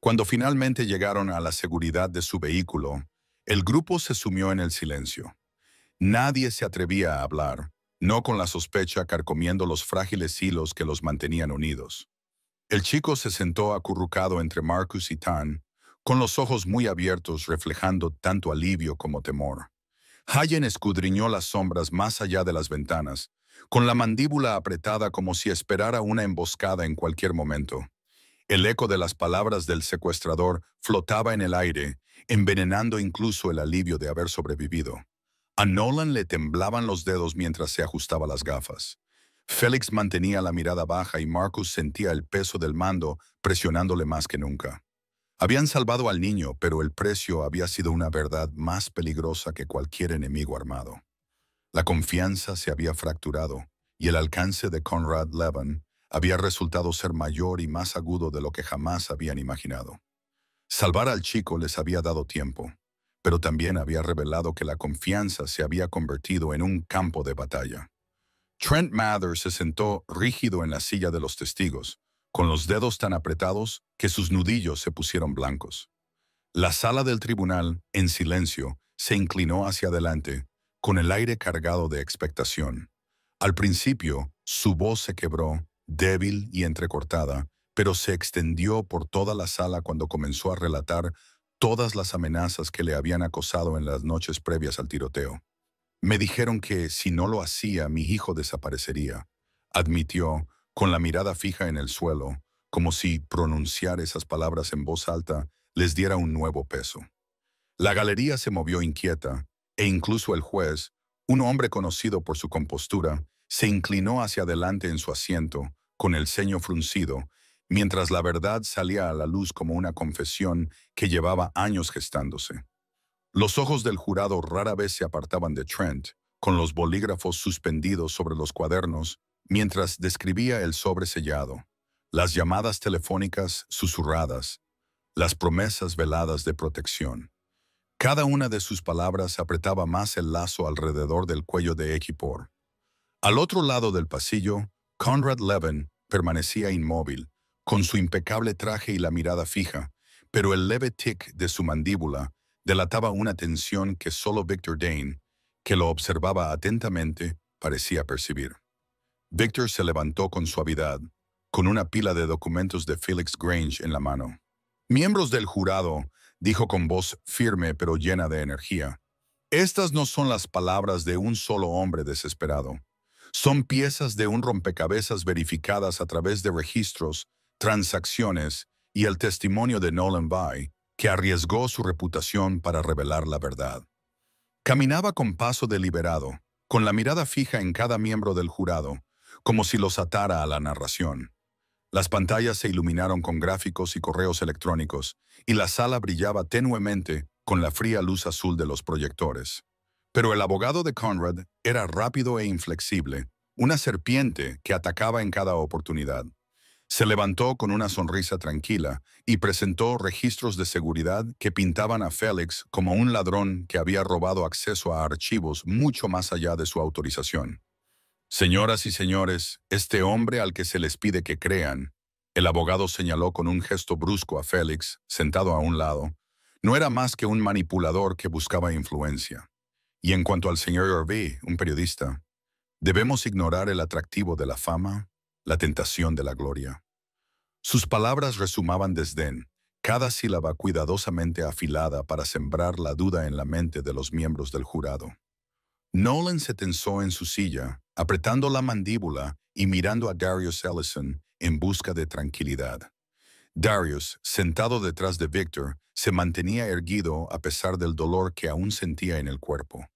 Cuando finalmente llegaron a la seguridad de su vehículo, el grupo se sumió en el silencio. Nadie se atrevía a hablar, no con la sospecha carcomiendo los frágiles hilos que los mantenían unidos. El chico se sentó acurrucado entre Marcus y Tan, con los ojos muy abiertos reflejando tanto alivio como temor. Hayen escudriñó las sombras más allá de las ventanas, con la mandíbula apretada como si esperara una emboscada en cualquier momento. El eco de las palabras del secuestrador flotaba en el aire, envenenando incluso el alivio de haber sobrevivido. A Nolan le temblaban los dedos mientras se ajustaba las gafas. Felix mantenía la mirada baja y Marcus sentía el peso del mando presionándole más que nunca. Habían salvado al niño, pero el precio había sido una verdad más peligrosa que cualquier enemigo armado. La confianza se había fracturado y el alcance de Conrad Levin había resultado ser mayor y más agudo de lo que jamás habían imaginado. Salvar al chico les había dado tiempo, pero también había revelado que la confianza se había convertido en un campo de batalla. Trent Mather se sentó rígido en la silla de los testigos, con los dedos tan apretados que sus nudillos se pusieron blancos. La sala del tribunal, en silencio, se inclinó hacia adelante, con el aire cargado de expectación. Al principio, su voz se quebró, débil y entrecortada, pero se extendió por toda la sala cuando comenzó a relatar todas las amenazas que le habían acosado en las noches previas al tiroteo. «Me dijeron que, si no lo hacía, mi hijo desaparecería», admitió, con la mirada fija en el suelo, como si pronunciar esas palabras en voz alta les diera un nuevo peso. La galería se movió inquieta, e incluso el juez, un hombre conocido por su compostura, se inclinó hacia adelante en su asiento, con el ceño fruncido, mientras la verdad salía a la luz como una confesión que llevaba años gestándose. Los ojos del jurado rara vez se apartaban de Trent, con los bolígrafos suspendidos sobre los cuadernos, mientras describía el sobre sellado, las llamadas telefónicas susurradas, las promesas veladas de protección. Cada una de sus palabras apretaba más el lazo alrededor del cuello de Equipor. Al otro lado del pasillo, Conrad Levin permanecía inmóvil, con su impecable traje y la mirada fija, pero el leve tic de su mandíbula delataba una tensión que solo Victor Dane, que lo observaba atentamente, parecía percibir. Victor se levantó con suavidad, con una pila de documentos de Felix Grange en la mano. «Miembros del jurado», dijo con voz firme pero llena de energía, «estas no son las palabras de un solo hombre desesperado. Son piezas de un rompecabezas verificadas a través de registros, transacciones y el testimonio de Nolan Vai, que arriesgó su reputación para revelar la verdad». Caminaba con paso deliberado, con la mirada fija en cada miembro del jurado, como si los atara a la narración. Las pantallas se iluminaron con gráficos y correos electrónicos, y la sala brillaba tenuemente con la fría luz azul de los proyectores. Pero el abogado de Conrad era rápido e inflexible, una serpiente que atacaba en cada oportunidad. Se levantó con una sonrisa tranquila y presentó registros de seguridad que pintaban a Félix como un ladrón que había robado acceso a archivos mucho más allá de su autorización. «Señoras y señores, este hombre al que se les pide que crean», el abogado señaló con un gesto brusco a Félix, sentado a un lado, «no era más que un manipulador que buscaba influencia. Y en cuanto al señor Hervé, un periodista, debemos ignorar el atractivo de la fama, la tentación de la gloria». Sus palabras resumaban desdén, cada sílaba cuidadosamente afilada para sembrar la duda en la mente de los miembros del jurado. Nolan se tensó en su silla, apretando la mandíbula y mirando a Darius Ellison en busca de tranquilidad. Darius, sentado detrás de Victor, se mantenía erguido a pesar del dolor que aún sentía en el cuerpo.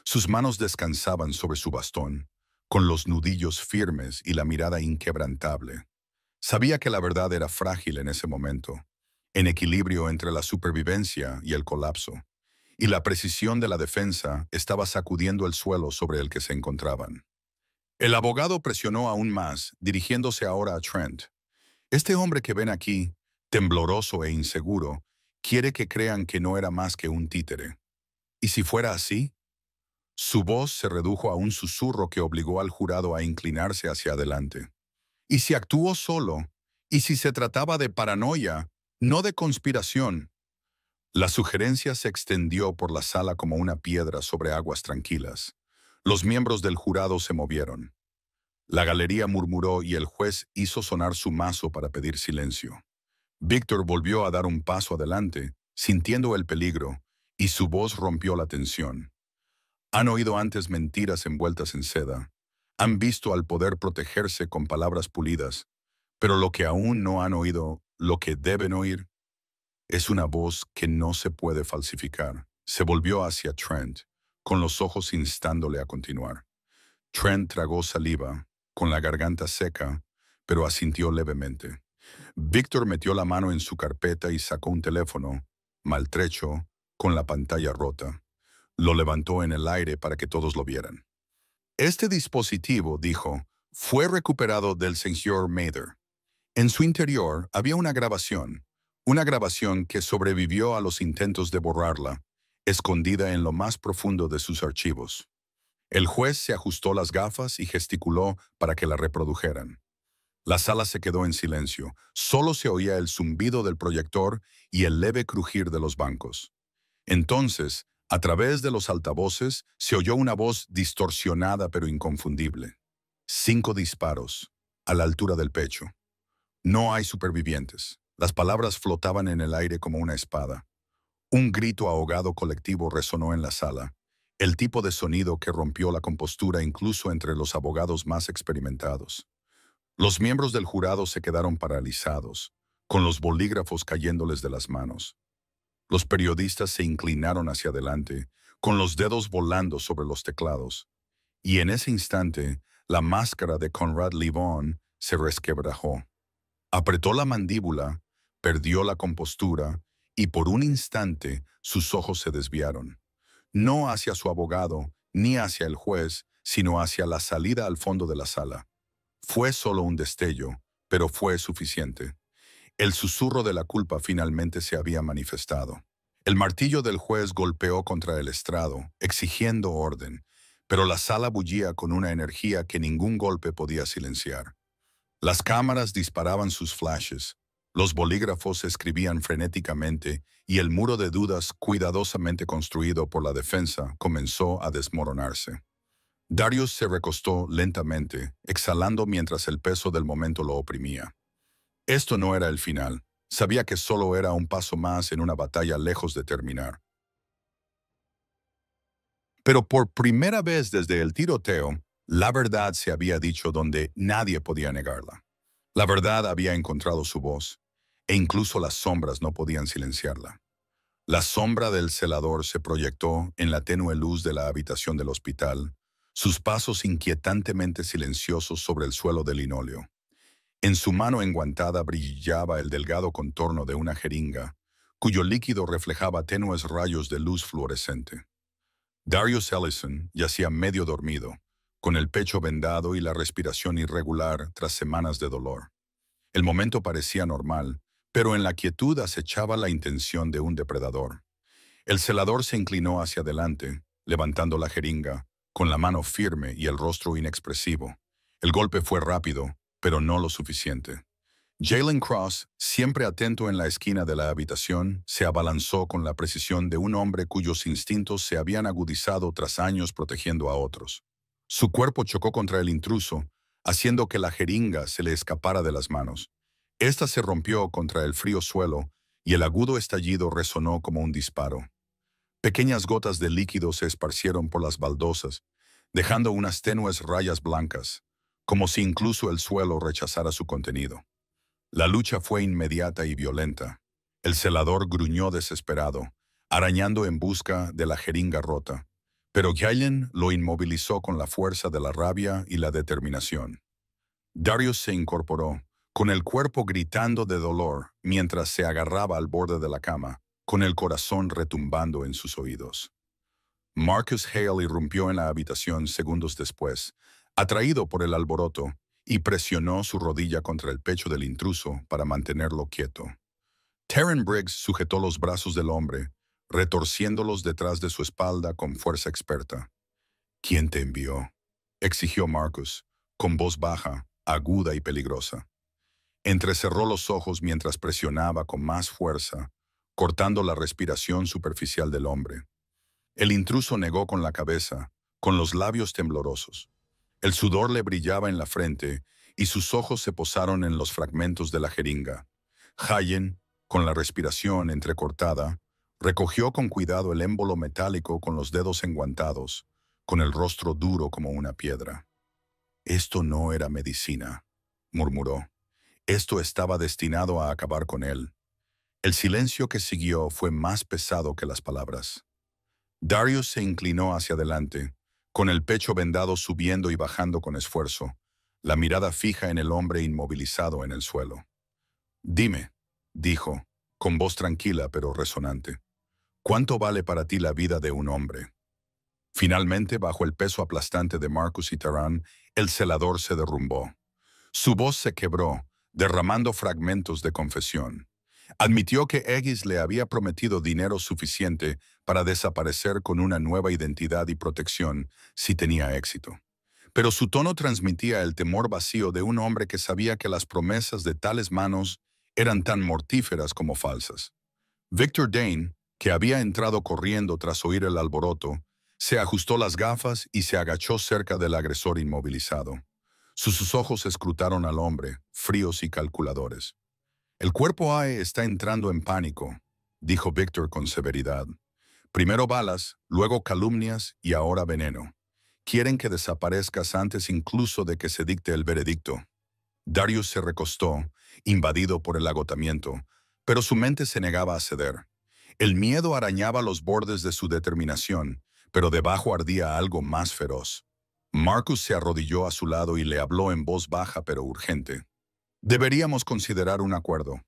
Sus manos descansaban sobre su bastón, con los nudillos firmes y la mirada inquebrantable. Sabía que la verdad era frágil en ese momento, en equilibrio entre la supervivencia y el colapso, y la precisión de la defensa estaba sacudiendo el suelo sobre el que se encontraban. El abogado presionó aún más, dirigiéndose ahora a Trent. «Este hombre que ven aquí, tembloroso e inseguro, quiere que crean que no era más que un títere. ¿Y si fuera así?» Su voz se redujo a un susurro que obligó al jurado a inclinarse hacia adelante. «¿Y si actuó solo? ¿Y si se trataba de paranoia, no de conspiración?» La sugerencia se extendió por la sala como una piedra sobre aguas tranquilas. Los miembros del jurado se movieron. La galería murmuró y el juez hizo sonar su mazo para pedir silencio. Víctor volvió a dar un paso adelante, sintiendo el peligro, y su voz rompió la tensión. «Han oído antes mentiras envueltas en seda. Han visto al poder protegerse con palabras pulidas, pero lo que aún no han oído, lo que deben oír, es una voz que no se puede falsificar». Se volvió hacia Trent, con los ojos instándole a continuar. Trent tragó saliva, con la garganta seca, pero asintió levemente. Víctor metió la mano en su carpeta y sacó un teléfono, maltrecho, con la pantalla rota. Lo levantó en el aire para que todos lo vieran. «Este dispositivo», dijo, «fue recuperado del señor Mather. En su interior había una grabación que sobrevivió a los intentos de borrarla, escondida en lo más profundo de sus archivos». El juez se ajustó las gafas y gesticuló para que la reprodujeran. La sala se quedó en silencio. Solo se oía el zumbido del proyector y el leve crujir de los bancos. Entonces, a través de los altavoces, se oyó una voz distorsionada pero inconfundible. 5 disparos, a la altura del pecho. «No hay supervivientes». Las palabras flotaban en el aire como una espada. Un grito ahogado colectivo resonó en la sala, el tipo de sonido que rompió la compostura incluso entre los abogados más experimentados. Los miembros del jurado se quedaron paralizados, con los bolígrafos cayéndoles de las manos. Los periodistas se inclinaron hacia adelante, con los dedos volando sobre los teclados. Y en ese instante, la máscara de Conrad Levin se resquebrajó. Apretó la mandíbula, perdió la compostura y por un instante sus ojos se desviaron. No hacia su abogado ni hacia el juez, sino hacia la salida al fondo de la sala. Fue solo un destello, pero fue suficiente. El susurro de la culpa finalmente se había manifestado. El martillo del juez golpeó contra el estrado, exigiendo orden, pero la sala bullía con una energía que ningún golpe podía silenciar. Las cámaras disparaban sus flashes, los bolígrafos escribían frenéticamente y el muro de dudas cuidadosamente construido por la defensa comenzó a desmoronarse. Darius se recostó lentamente, exhalando mientras el peso del momento lo oprimía. Esto no era el final. Sabía que solo era un paso más en una batalla lejos de terminar. Pero por primera vez desde el tiroteo, la verdad se había dicho donde nadie podía negarla. La verdad había encontrado su voz, e incluso las sombras no podían silenciarla. La sombra del celador se proyectó en la tenue luz de la habitación del hospital, sus pasos inquietantemente silenciosos sobre el suelo de linóleo. En su mano enguantada brillaba el delgado contorno de una jeringa, cuyo líquido reflejaba tenues rayos de luz fluorescente. Darius Ellison yacía medio dormido, con el pecho vendado y la respiración irregular tras semanas de dolor. El momento parecía normal, pero en la quietud acechaba la intención de un depredador. El celador se inclinó hacia adelante, levantando la jeringa, con la mano firme y el rostro inexpresivo. El golpe fue rápido, pero no lo suficiente. Jalen Cross, siempre atento en la esquina de la habitación, se abalanzó con la precisión de un hombre cuyos instintos se habían agudizado tras años protegiendo a otros. Su cuerpo chocó contra el intruso, haciendo que la jeringa se le escapara de las manos. Esta se rompió contra el frío suelo y el agudo estallido resonó como un disparo. Pequeñas gotas de líquido se esparcieron por las baldosas, dejando unas tenues rayas blancas, como si incluso el suelo rechazara su contenido. La lucha fue inmediata y violenta. El celador gruñó desesperado, arañando en busca de la jeringa rota, pero Jalen lo inmovilizó con la fuerza de la rabia y la determinación. Darius se incorporó, con el cuerpo gritando de dolor mientras se agarraba al borde de la cama, con el corazón retumbando en sus oídos. Marcus Hale irrumpió en la habitación segundos después, atraído por el alboroto, y presionó su rodilla contra el pecho del intruso para mantenerlo quieto. Terran Briggs sujetó los brazos del hombre, retorciéndolos detrás de su espalda con fuerza experta. «¿Quién te envió?», exigió Marcus, con voz baja, aguda y peligrosa. Entrecerró los ojos mientras presionaba con más fuerza, cortando la respiración superficial del hombre. El intruso negó con la cabeza, con los labios temblorosos. El sudor le brillaba en la frente y sus ojos se posaron en los fragmentos de la jeringa. Jalen, con la respiración entrecortada, recogió con cuidado el émbolo metálico con los dedos enguantados, con el rostro duro como una piedra. «Esto no era medicina», murmuró. «Esto estaba destinado a acabar con él». El silencio que siguió fue más pesado que las palabras. Darius se inclinó hacia adelante, con el pecho vendado subiendo y bajando con esfuerzo, la mirada fija en el hombre inmovilizado en el suelo. «Dime», dijo, con voz tranquila pero resonante, «¿cuánto vale para ti la vida de un hombre?». Finalmente, bajo el peso aplastante de Marcus y Terran, el celador se derrumbó. Su voz se quebró, derramando fragmentos de confesión. Admitió que Aegis le había prometido dinero suficiente para desaparecer con una nueva identidad y protección si tenía éxito. Pero su tono transmitía el temor vacío de un hombre que sabía que las promesas de tales manos eran tan mortíferas como falsas. Victor Dane, que había entrado corriendo tras oír el alboroto, se ajustó las gafas y se agachó cerca del agresor inmovilizado. Sus ojos escrutaron al hombre, fríos y calculadores. «El cuerpo AE está entrando en pánico», dijo Victor con severidad. «Primero balas, luego calumnias y ahora veneno. Quieren que desaparezcas antes incluso de que se dicte el veredicto». Darius se recostó, invadido por el agotamiento, pero su mente se negaba a ceder. El miedo arañaba los bordes de su determinación, pero debajo ardía algo más feroz. Marcus se arrodilló a su lado y le habló en voz baja pero urgente. Deberíamos considerar un acuerdo.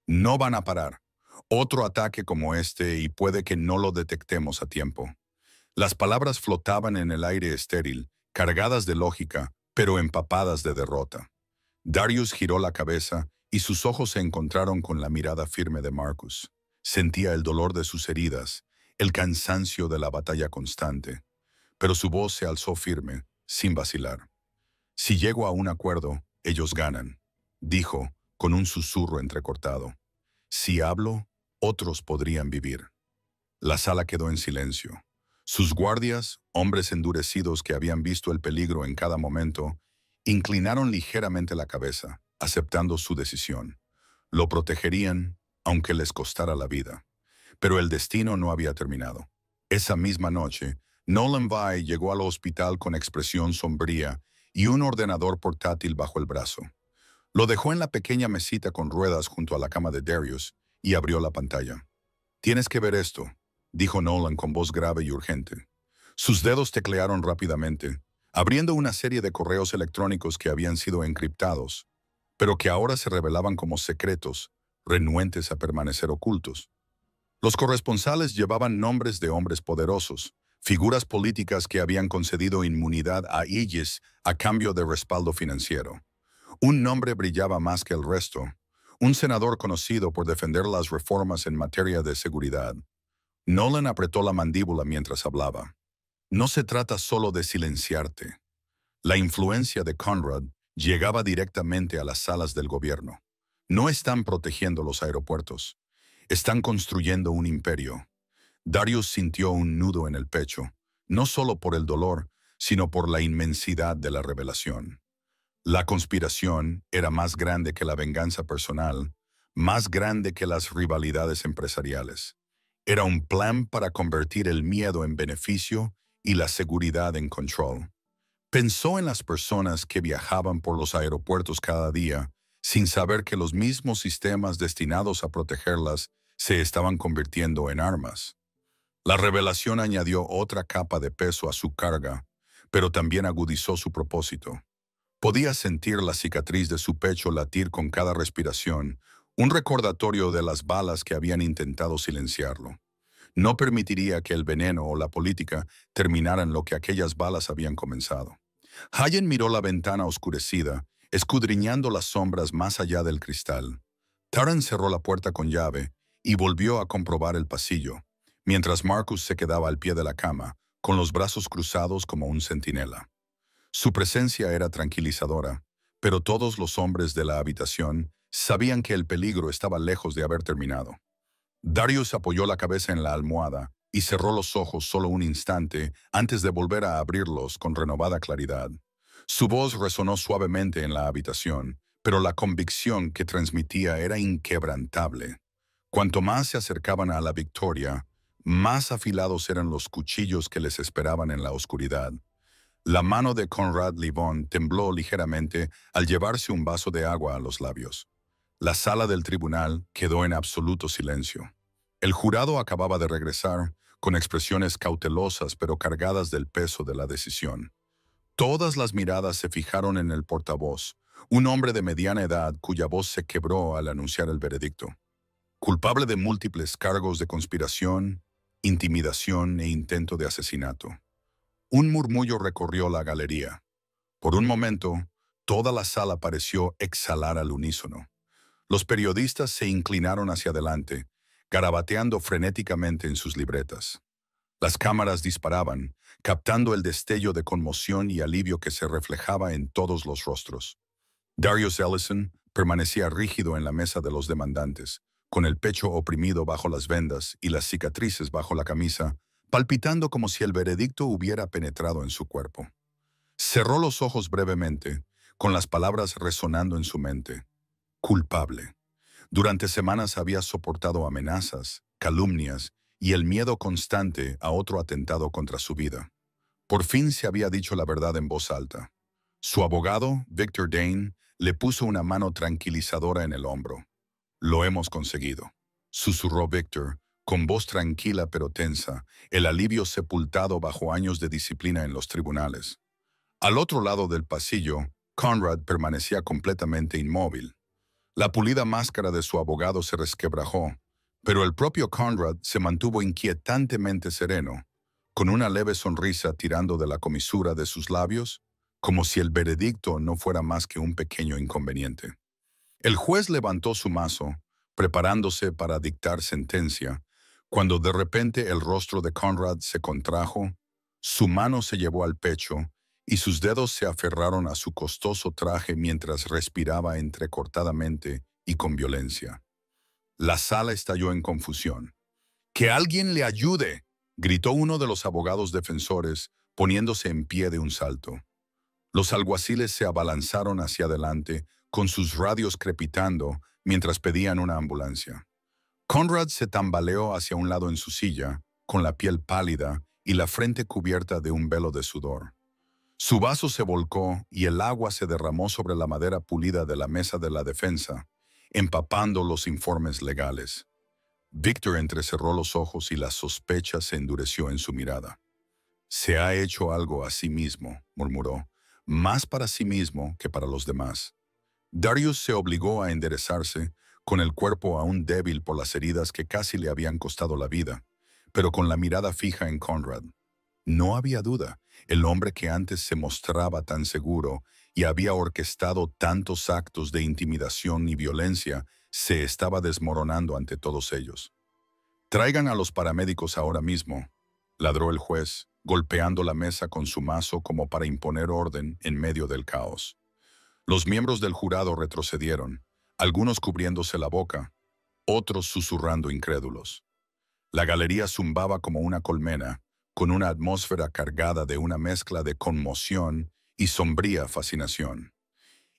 No van a parar. Otro ataque como este y puede que no lo detectemos a tiempo. Las palabras flotaban en el aire estéril, cargadas de lógica, pero empapadas de derrota. Darius giró la cabeza y sus ojos se encontraron con la mirada firme de Marcus. Sentía el dolor de sus heridas, el cansancio de la batalla constante, pero su voz se alzó firme, sin vacilar. Si llego a un acuerdo, ellos ganan, dijo, con un susurro entrecortado. Si hablo, otros podrían vivir. La sala quedó en silencio. Sus guardias, hombres endurecidos que habían visto el peligro en cada momento, inclinaron ligeramente la cabeza, aceptando su decisión. Lo protegerían, aunque les costara la vida. Pero el destino no había terminado. Esa misma noche, Nolan Vai llegó al hospital con expresión sombría y un ordenador portátil bajo el brazo. Lo dejó en la pequeña mesita con ruedas junto a la cama de Darius y abrió la pantalla. «Tienes que ver esto», dijo Nolan con voz grave y urgente. Sus dedos teclearon rápidamente, abriendo una serie de correos electrónicos que habían sido encriptados, pero que ahora se revelaban como secretos, renuentes a permanecer ocultos. Los corresponsales llevaban nombres de hombres poderosos, figuras políticas que habían concedido inmunidad a Aegis a cambio de respaldo financiero. Un nombre brillaba más que el resto, un senador conocido por defender las reformas en materia de seguridad. Nolan apretó la mandíbula mientras hablaba. No se trata solo de silenciarte. La influencia de Conrad llegaba directamente a las salas del gobierno. No están protegiendo los aeropuertos. Están construyendo un imperio. Darius sintió un nudo en el pecho, no solo por el dolor, sino por la inmensidad de la revelación. La conspiración era más grande que la venganza personal, más grande que las rivalidades empresariales. Era un plan para convertir el miedo en beneficio y la seguridad en control. Pensó en las personas que viajaban por los aeropuertos cada día, sin saber que los mismos sistemas destinados a protegerlas se estaban convirtiendo en armas. La revelación añadió otra capa de peso a su carga, pero también agudizó su propósito. Podía sentir la cicatriz de su pecho latir con cada respiración, un recordatorio de las balas que habían intentado silenciarlo. No permitiría que el veneno o la política terminaran lo que aquellas balas habían comenzado. Hayen miró la ventana oscurecida, escudriñando las sombras más allá del cristal. Taran cerró la puerta con llave y volvió a comprobar el pasillo, mientras Marcus se quedaba al pie de la cama, con los brazos cruzados como un centinela. Su presencia era tranquilizadora, pero todos los hombres de la habitación sabían que el peligro estaba lejos de haber terminado. Darius apoyó la cabeza en la almohada y cerró los ojos solo un instante antes de volver a abrirlos con renovada claridad. Su voz resonó suavemente en la habitación, pero la convicción que transmitía era inquebrantable. Cuanto más se acercaban a la victoria, más afilados eran los cuchillos que les esperaban en la oscuridad. La mano de Conrad Livon tembló ligeramente al llevarse un vaso de agua a los labios. La sala del tribunal quedó en absoluto silencio. El jurado acababa de regresar, con expresiones cautelosas pero cargadas del peso de la decisión. Todas las miradas se fijaron en el portavoz, un hombre de mediana edad cuya voz se quebró al anunciar el veredicto. Culpable de múltiples cargos de conspiración, intimidación e intento de asesinato. Un murmullo recorrió la galería. Por un momento, toda la sala pareció exhalar al unísono. Los periodistas se inclinaron hacia adelante, garabateando frenéticamente en sus libretas. Las cámaras disparaban, captando el destello de conmoción y alivio que se reflejaba en todos los rostros. Darius Ellison permanecía rígido en la mesa de los demandantes, con el pecho oprimido bajo las vendas y las cicatrices bajo la camisa, palpitando como si el veredicto hubiera penetrado en su cuerpo. Cerró los ojos brevemente, con las palabras resonando en su mente. Culpable. Durante semanas había soportado amenazas, calumnias y el miedo constante a otro atentado contra su vida. Por fin se había dicho la verdad en voz alta. Su abogado, Victor Dane, le puso una mano tranquilizadora en el hombro. «Lo hemos conseguido», susurró Victor, con voz tranquila pero tensa, el alivio sepultado bajo años de disciplina en los tribunales. Al otro lado del pasillo, Conrad permanecía completamente inmóvil. La pulida máscara de su abogado se resquebrajó, pero el propio Conrad se mantuvo inquietantemente sereno, con una leve sonrisa tirando de la comisura de sus labios, como si el veredicto no fuera más que un pequeño inconveniente. El juez levantó su mazo, preparándose para dictar sentencia, cuando de repente el rostro de Conrad se contrajo, su mano se llevó al pecho y sus dedos se aferraron a su costoso traje mientras respiraba entrecortadamente y con violencia. La sala estalló en confusión. ¡Que alguien le ayude!, gritó uno de los abogados defensores, poniéndose en pie de un salto. Los alguaciles se abalanzaron hacia adelante, con sus radios crepitando, mientras pedían una ambulancia. Conrad se tambaleó hacia un lado en su silla, con la piel pálida y la frente cubierta de un velo de sudor. Su vaso se volcó y el agua se derramó sobre la madera pulida de la mesa de la defensa, empapando los informes legales. Victor entrecerró los ojos y la sospecha se endureció en su mirada. «Se ha hecho algo a sí mismo», murmuró, «más para sí mismo que para los demás». Darius se obligó a enderezarse, con el cuerpo aún débil por las heridas que casi le habían costado la vida, pero con la mirada fija en Conrad. No había duda, el hombre que antes se mostraba tan seguro y había orquestado tantos actos de intimidación y violencia se estaba desmoronando ante todos ellos. «Traigan a los paramédicos ahora mismo», ladró el juez, golpeando la mesa con su mazo como para imponer orden en medio del caos. Los miembros del jurado retrocedieron, algunos cubriéndose la boca, otros susurrando incrédulos. La galería zumbaba como una colmena, con una atmósfera cargada de una mezcla de conmoción y sombría fascinación.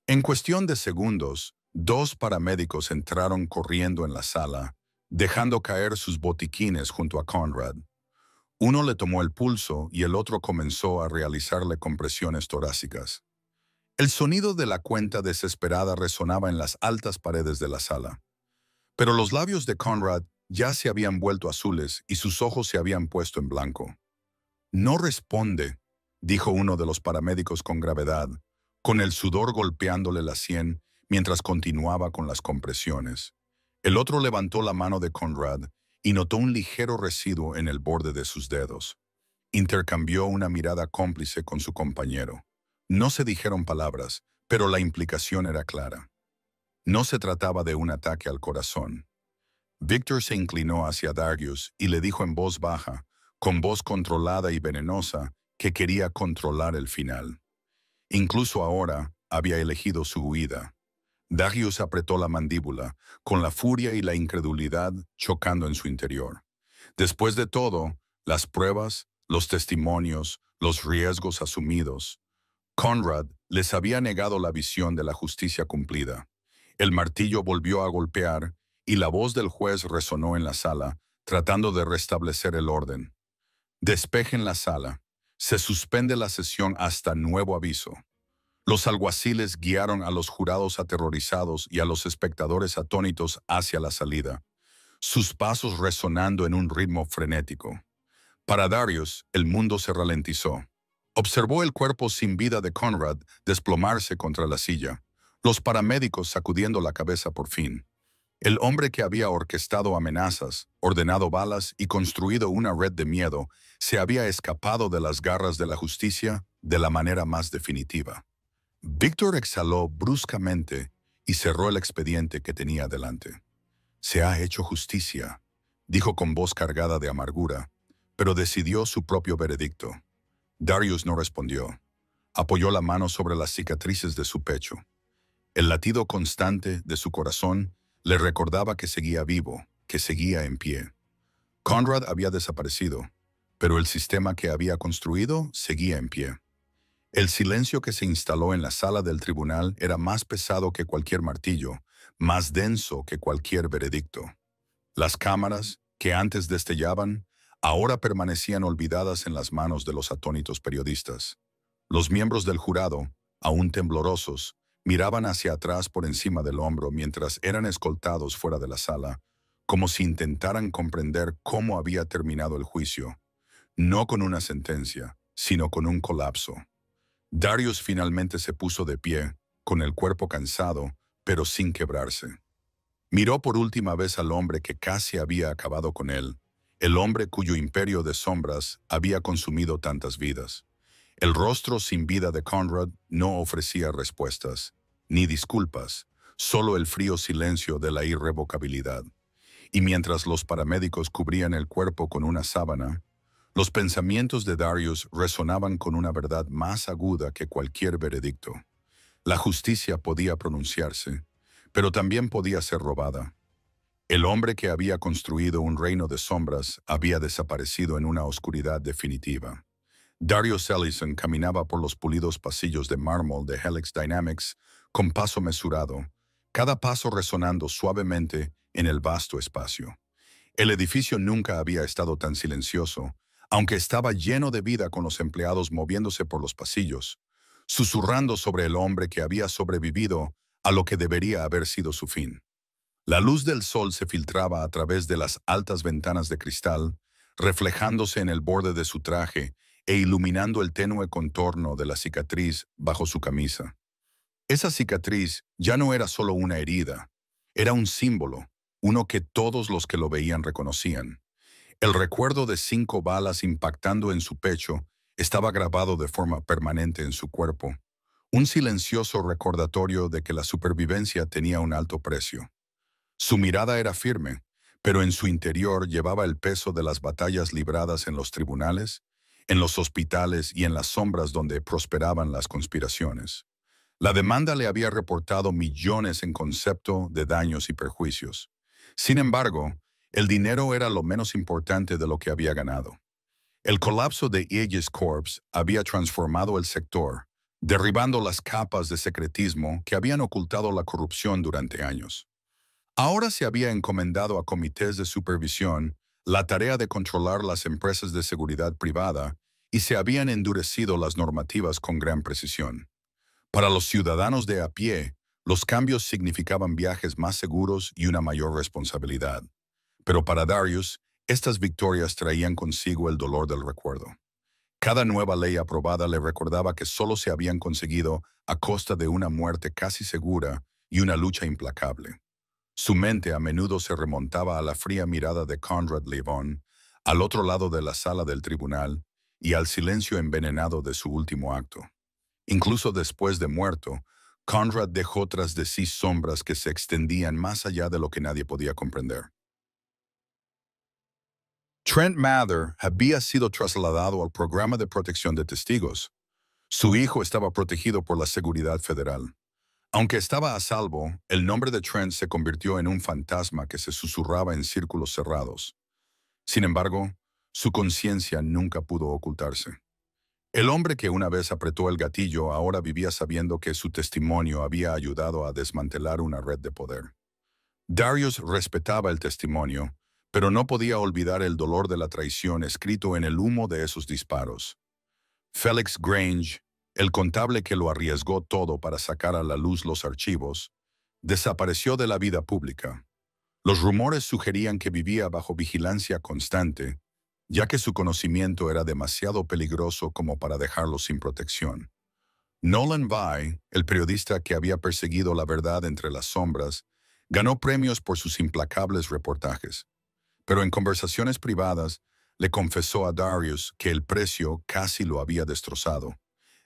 En cuestión de segundos, 2 paramédicos entraron corriendo en la sala, dejando caer sus botiquines junto a Conrad. Uno le tomó el pulso y el otro comenzó a realizarle compresiones torácicas. El sonido de la cuenta desesperada resonaba en las altas paredes de la sala. Pero los labios de Conrad ya se habían vuelto azules y sus ojos se habían puesto en blanco. «No responde», dijo uno de los paramédicos con gravedad, con el sudor golpeándole la sien mientras continuaba con las compresiones. El otro levantó la mano de Conrad y notó un ligero residuo en el borde de sus dedos. Intercambió una mirada cómplice con su compañero. No se dijeron palabras, pero la implicación era clara. No se trataba de un ataque al corazón. Victor se inclinó hacia Darius y le dijo en voz baja, con voz controlada y venenosa, que quería controlar el final. Incluso ahora había elegido su huida. Darius apretó la mandíbula, con la furia y la incredulidad chocando en su interior. Después de todo, las pruebas, los testimonios, los riesgos asumidos, Conrad les había negado la visión de la justicia cumplida. El martillo volvió a golpear y la voz del juez resonó en la sala, tratando de restablecer el orden. «Despejen la sala. Se suspende la sesión hasta nuevo aviso». Los alguaciles guiaron a los jurados aterrorizados y a los espectadores atónitos hacia la salida, sus pasos resonando en un ritmo frenético. Para Darius, el mundo se ralentizó. Observó el cuerpo sin vida de Conrad desplomarse contra la silla, los paramédicos sacudiendo la cabeza por fin. El hombre que había orquestado amenazas, ordenado balas y construido una red de miedo, se había escapado de las garras de la justicia de la manera más definitiva. Victor exhaló bruscamente y cerró el expediente que tenía delante. «Se ha hecho justicia», dijo con voz cargada de amargura, pero decidió su propio veredicto. Darius no respondió. Apoyó la mano sobre las cicatrices de su pecho. El latido constante de su corazón le recordaba que seguía vivo, que seguía en pie. Conrad había desaparecido, pero el sistema que había construido seguía en pie. El silencio que se instaló en la sala del tribunal era más pesado que cualquier martillo, más denso que cualquier veredicto. Las cámaras, que antes destellaban, ahora permanecían olvidadas en las manos de los atónitos periodistas. Los miembros del jurado, aún temblorosos, miraban hacia atrás por encima del hombro mientras eran escoltados fuera de la sala, como si intentaran comprender cómo había terminado el juicio, no con una sentencia, sino con un colapso. Darius finalmente se puso de pie, con el cuerpo cansado, pero sin quebrarse. Miró por última vez al hombre que casi había acabado con él, el hombre cuyo imperio de sombras había consumido tantas vidas. El rostro sin vida de Conrad no ofrecía respuestas, ni disculpas, solo el frío silencio de la irrevocabilidad. Y mientras los paramédicos cubrían el cuerpo con una sábana, los pensamientos de Darius resonaban con una verdad más aguda que cualquier veredicto. La justicia podía pronunciarse, pero también podía ser robada. El hombre que había construido un reino de sombras había desaparecido en una oscuridad definitiva. Darius Ellison caminaba por los pulidos pasillos de mármol de Helix Dynamics con paso mesurado, cada paso resonando suavemente en el vasto espacio. El edificio nunca había estado tan silencioso, aunque estaba lleno de vida con los empleados moviéndose por los pasillos, susurrando sobre el hombre que había sobrevivido a lo que debería haber sido su fin. La luz del sol se filtraba a través de las altas ventanas de cristal, reflejándose en el borde de su traje e iluminando el tenue contorno de la cicatriz bajo su camisa. Esa cicatriz ya no era solo una herida, era un símbolo, uno que todos los que lo veían reconocían. El recuerdo de 5 balas impactando en su pecho estaba grabado de forma permanente en su cuerpo, un silencioso recordatorio de que la supervivencia tenía un alto precio. Su mirada era firme, pero en su interior llevaba el peso de las batallas libradas en los tribunales, en los hospitales y en las sombras donde prosperaban las conspiraciones. La demanda le había reportado millones en concepto de daños y perjuicios. Sin embargo, el dinero era lo menos importante de lo que había ganado. El colapso de Aegis Corps había transformado el sector, derribando las capas de secretismo que habían ocultado la corrupción durante años. Ahora se había encomendado a comités de supervisión la tarea de controlar las empresas de seguridad privada y se habían endurecido las normativas con gran precisión. Para los ciudadanos de a pie, los cambios significaban viajes más seguros y una mayor responsabilidad. Pero para Darius, estas victorias traían consigo el dolor del recuerdo. Cada nueva ley aprobada le recordaba que solo se habían conseguido a costa de una muerte casi segura y una lucha implacable. Su mente a menudo se remontaba a la fría mirada de Conrad Levon, al otro lado de la sala del tribunal, y al silencio envenenado de su último acto. Incluso después de muerto, Conrad dejó tras de sí sombras que se extendían más allá de lo que nadie podía comprender. Trent Mather había sido trasladado al programa de protección de testigos. Su hijo estaba protegido por la seguridad federal. Aunque estaba a salvo, el nombre de Trent se convirtió en un fantasma que se susurraba en círculos cerrados. Sin embargo, su conciencia nunca pudo ocultarse. El hombre que una vez apretó el gatillo ahora vivía sabiendo que su testimonio había ayudado a desmantelar una red de poder. Darius respetaba el testimonio, pero no podía olvidar el dolor de la traición escrito en el humo de esos disparos. Felix Grange, el contable que lo arriesgó todo para sacar a la luz los archivos, desapareció de la vida pública. Los rumores sugerían que vivía bajo vigilancia constante, ya que su conocimiento era demasiado peligroso como para dejarlo sin protección. Nolan Vai, el periodista que había perseguido la verdad entre las sombras, ganó premios por sus implacables reportajes. Pero en conversaciones privadas, le confesó a Darius que el precio casi lo había destrozado.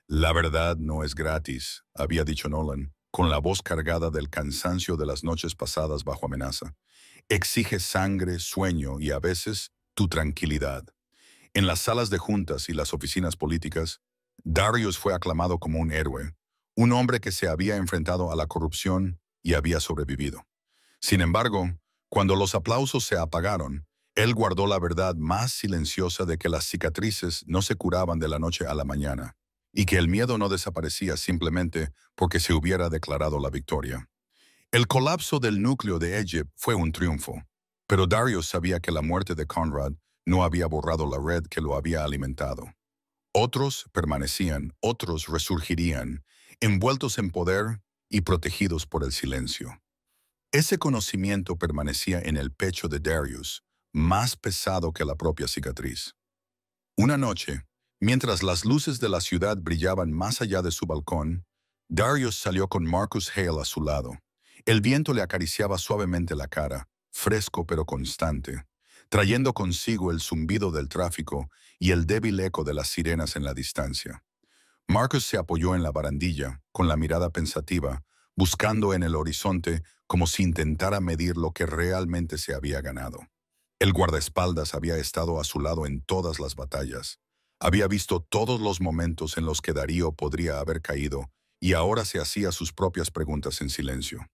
La verdad no es gratis, había dicho Nolan, con la voz cargada del cansancio de las noches pasadas bajo amenaza. Exige sangre, sueño y a veces tu tranquilidad. En las salas de juntas y las oficinas políticas, Darius fue aclamado como un héroe, un hombre que se había enfrentado a la corrupción y había sobrevivido. Sin embargo, cuando los aplausos se apagaron, él guardó la verdad más silenciosa de que las cicatrices no se curaban de la noche a la mañana, y que el miedo no desaparecía simplemente porque se hubiera declarado la victoria. El colapso del núcleo de Egypt fue un triunfo, pero Darius sabía que la muerte de Conrad no había borrado la red que lo había alimentado. Otros permanecían, otros resurgirían, envueltos en poder y protegidos por el silencio. Ese conocimiento permanecía en el pecho de Darius, más pesado que la propia cicatriz. Una noche, Mientras las luces de la ciudad brillaban más allá de su balcón, Darius salió con Marcus Hale a su lado. El viento le acariciaba suavemente la cara, fresco pero constante, trayendo consigo el zumbido del tráfico y el débil eco de las sirenas en la distancia. Marcus se apoyó en la barandilla, con la mirada pensativa, buscando en el horizonte como si intentara medir lo que realmente se había ganado. El guardaespaldas había estado a su lado en todas las batallas. Había visto todos los momentos en los que Darío podría haber caído y ahora se hacía sus propias preguntas en silencio.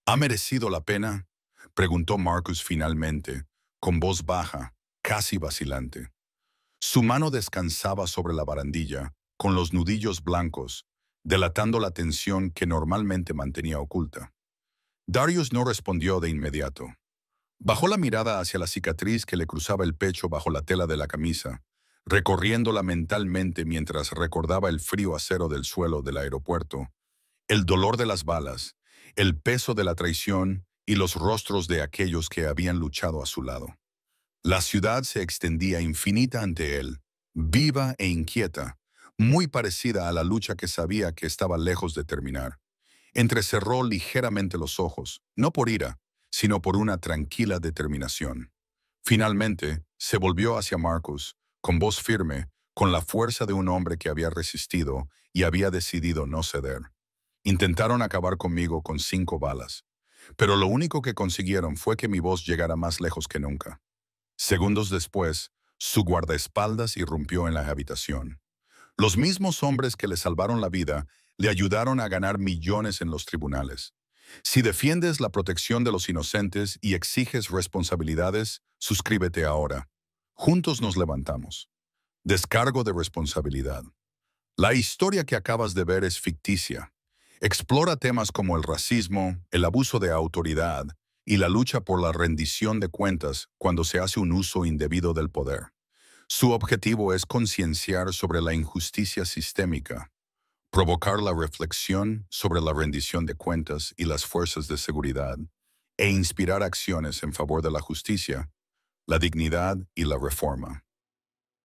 ¿Ha merecido la pena?, preguntó Marcus finalmente, con voz baja, casi vacilante. Su mano descansaba sobre la barandilla, con los nudillos blancos, delatando la tensión que normalmente mantenía oculta. Darius no respondió de inmediato. Bajó la mirada hacia la cicatriz que le cruzaba el pecho bajo la tela de la camisa, recorriéndola mentalmente mientras recordaba el frío acero del suelo del aeropuerto, el dolor de las balas, el peso de la traición y los rostros de aquellos que habían luchado a su lado. La ciudad se extendía infinita ante él, viva e inquieta, muy parecida a la lucha que sabía que estaba lejos de terminar. Entrecerró ligeramente los ojos, no por ira, sino por una tranquila determinación. Finalmente, se volvió hacia Marcus, con voz firme, con la fuerza de un hombre que había resistido y había decidido no ceder. Intentaron acabar conmigo con 5 balas, pero lo único que consiguieron fue que mi voz llegara más lejos que nunca. Segundos después, su guardaespaldas irrumpió en la habitación. Los mismos hombres que le salvaron la vida le ayudaron a ganar millones en los tribunales. Si defiendes la protección de los inocentes y exiges responsabilidades, suscríbete ahora. Juntos nos levantamos. Descargo de responsabilidad. La historia que acabas de ver es ficticia. Explora temas como el racismo, el abuso de autoridad y la lucha por la rendición de cuentas cuando se hace un uso indebido del poder. Su objetivo es concienciar sobre la injusticia sistémica, provocar la reflexión sobre la rendición de cuentas y las fuerzas de seguridad, e inspirar acciones en favor de la justicia, la dignidad y la reforma.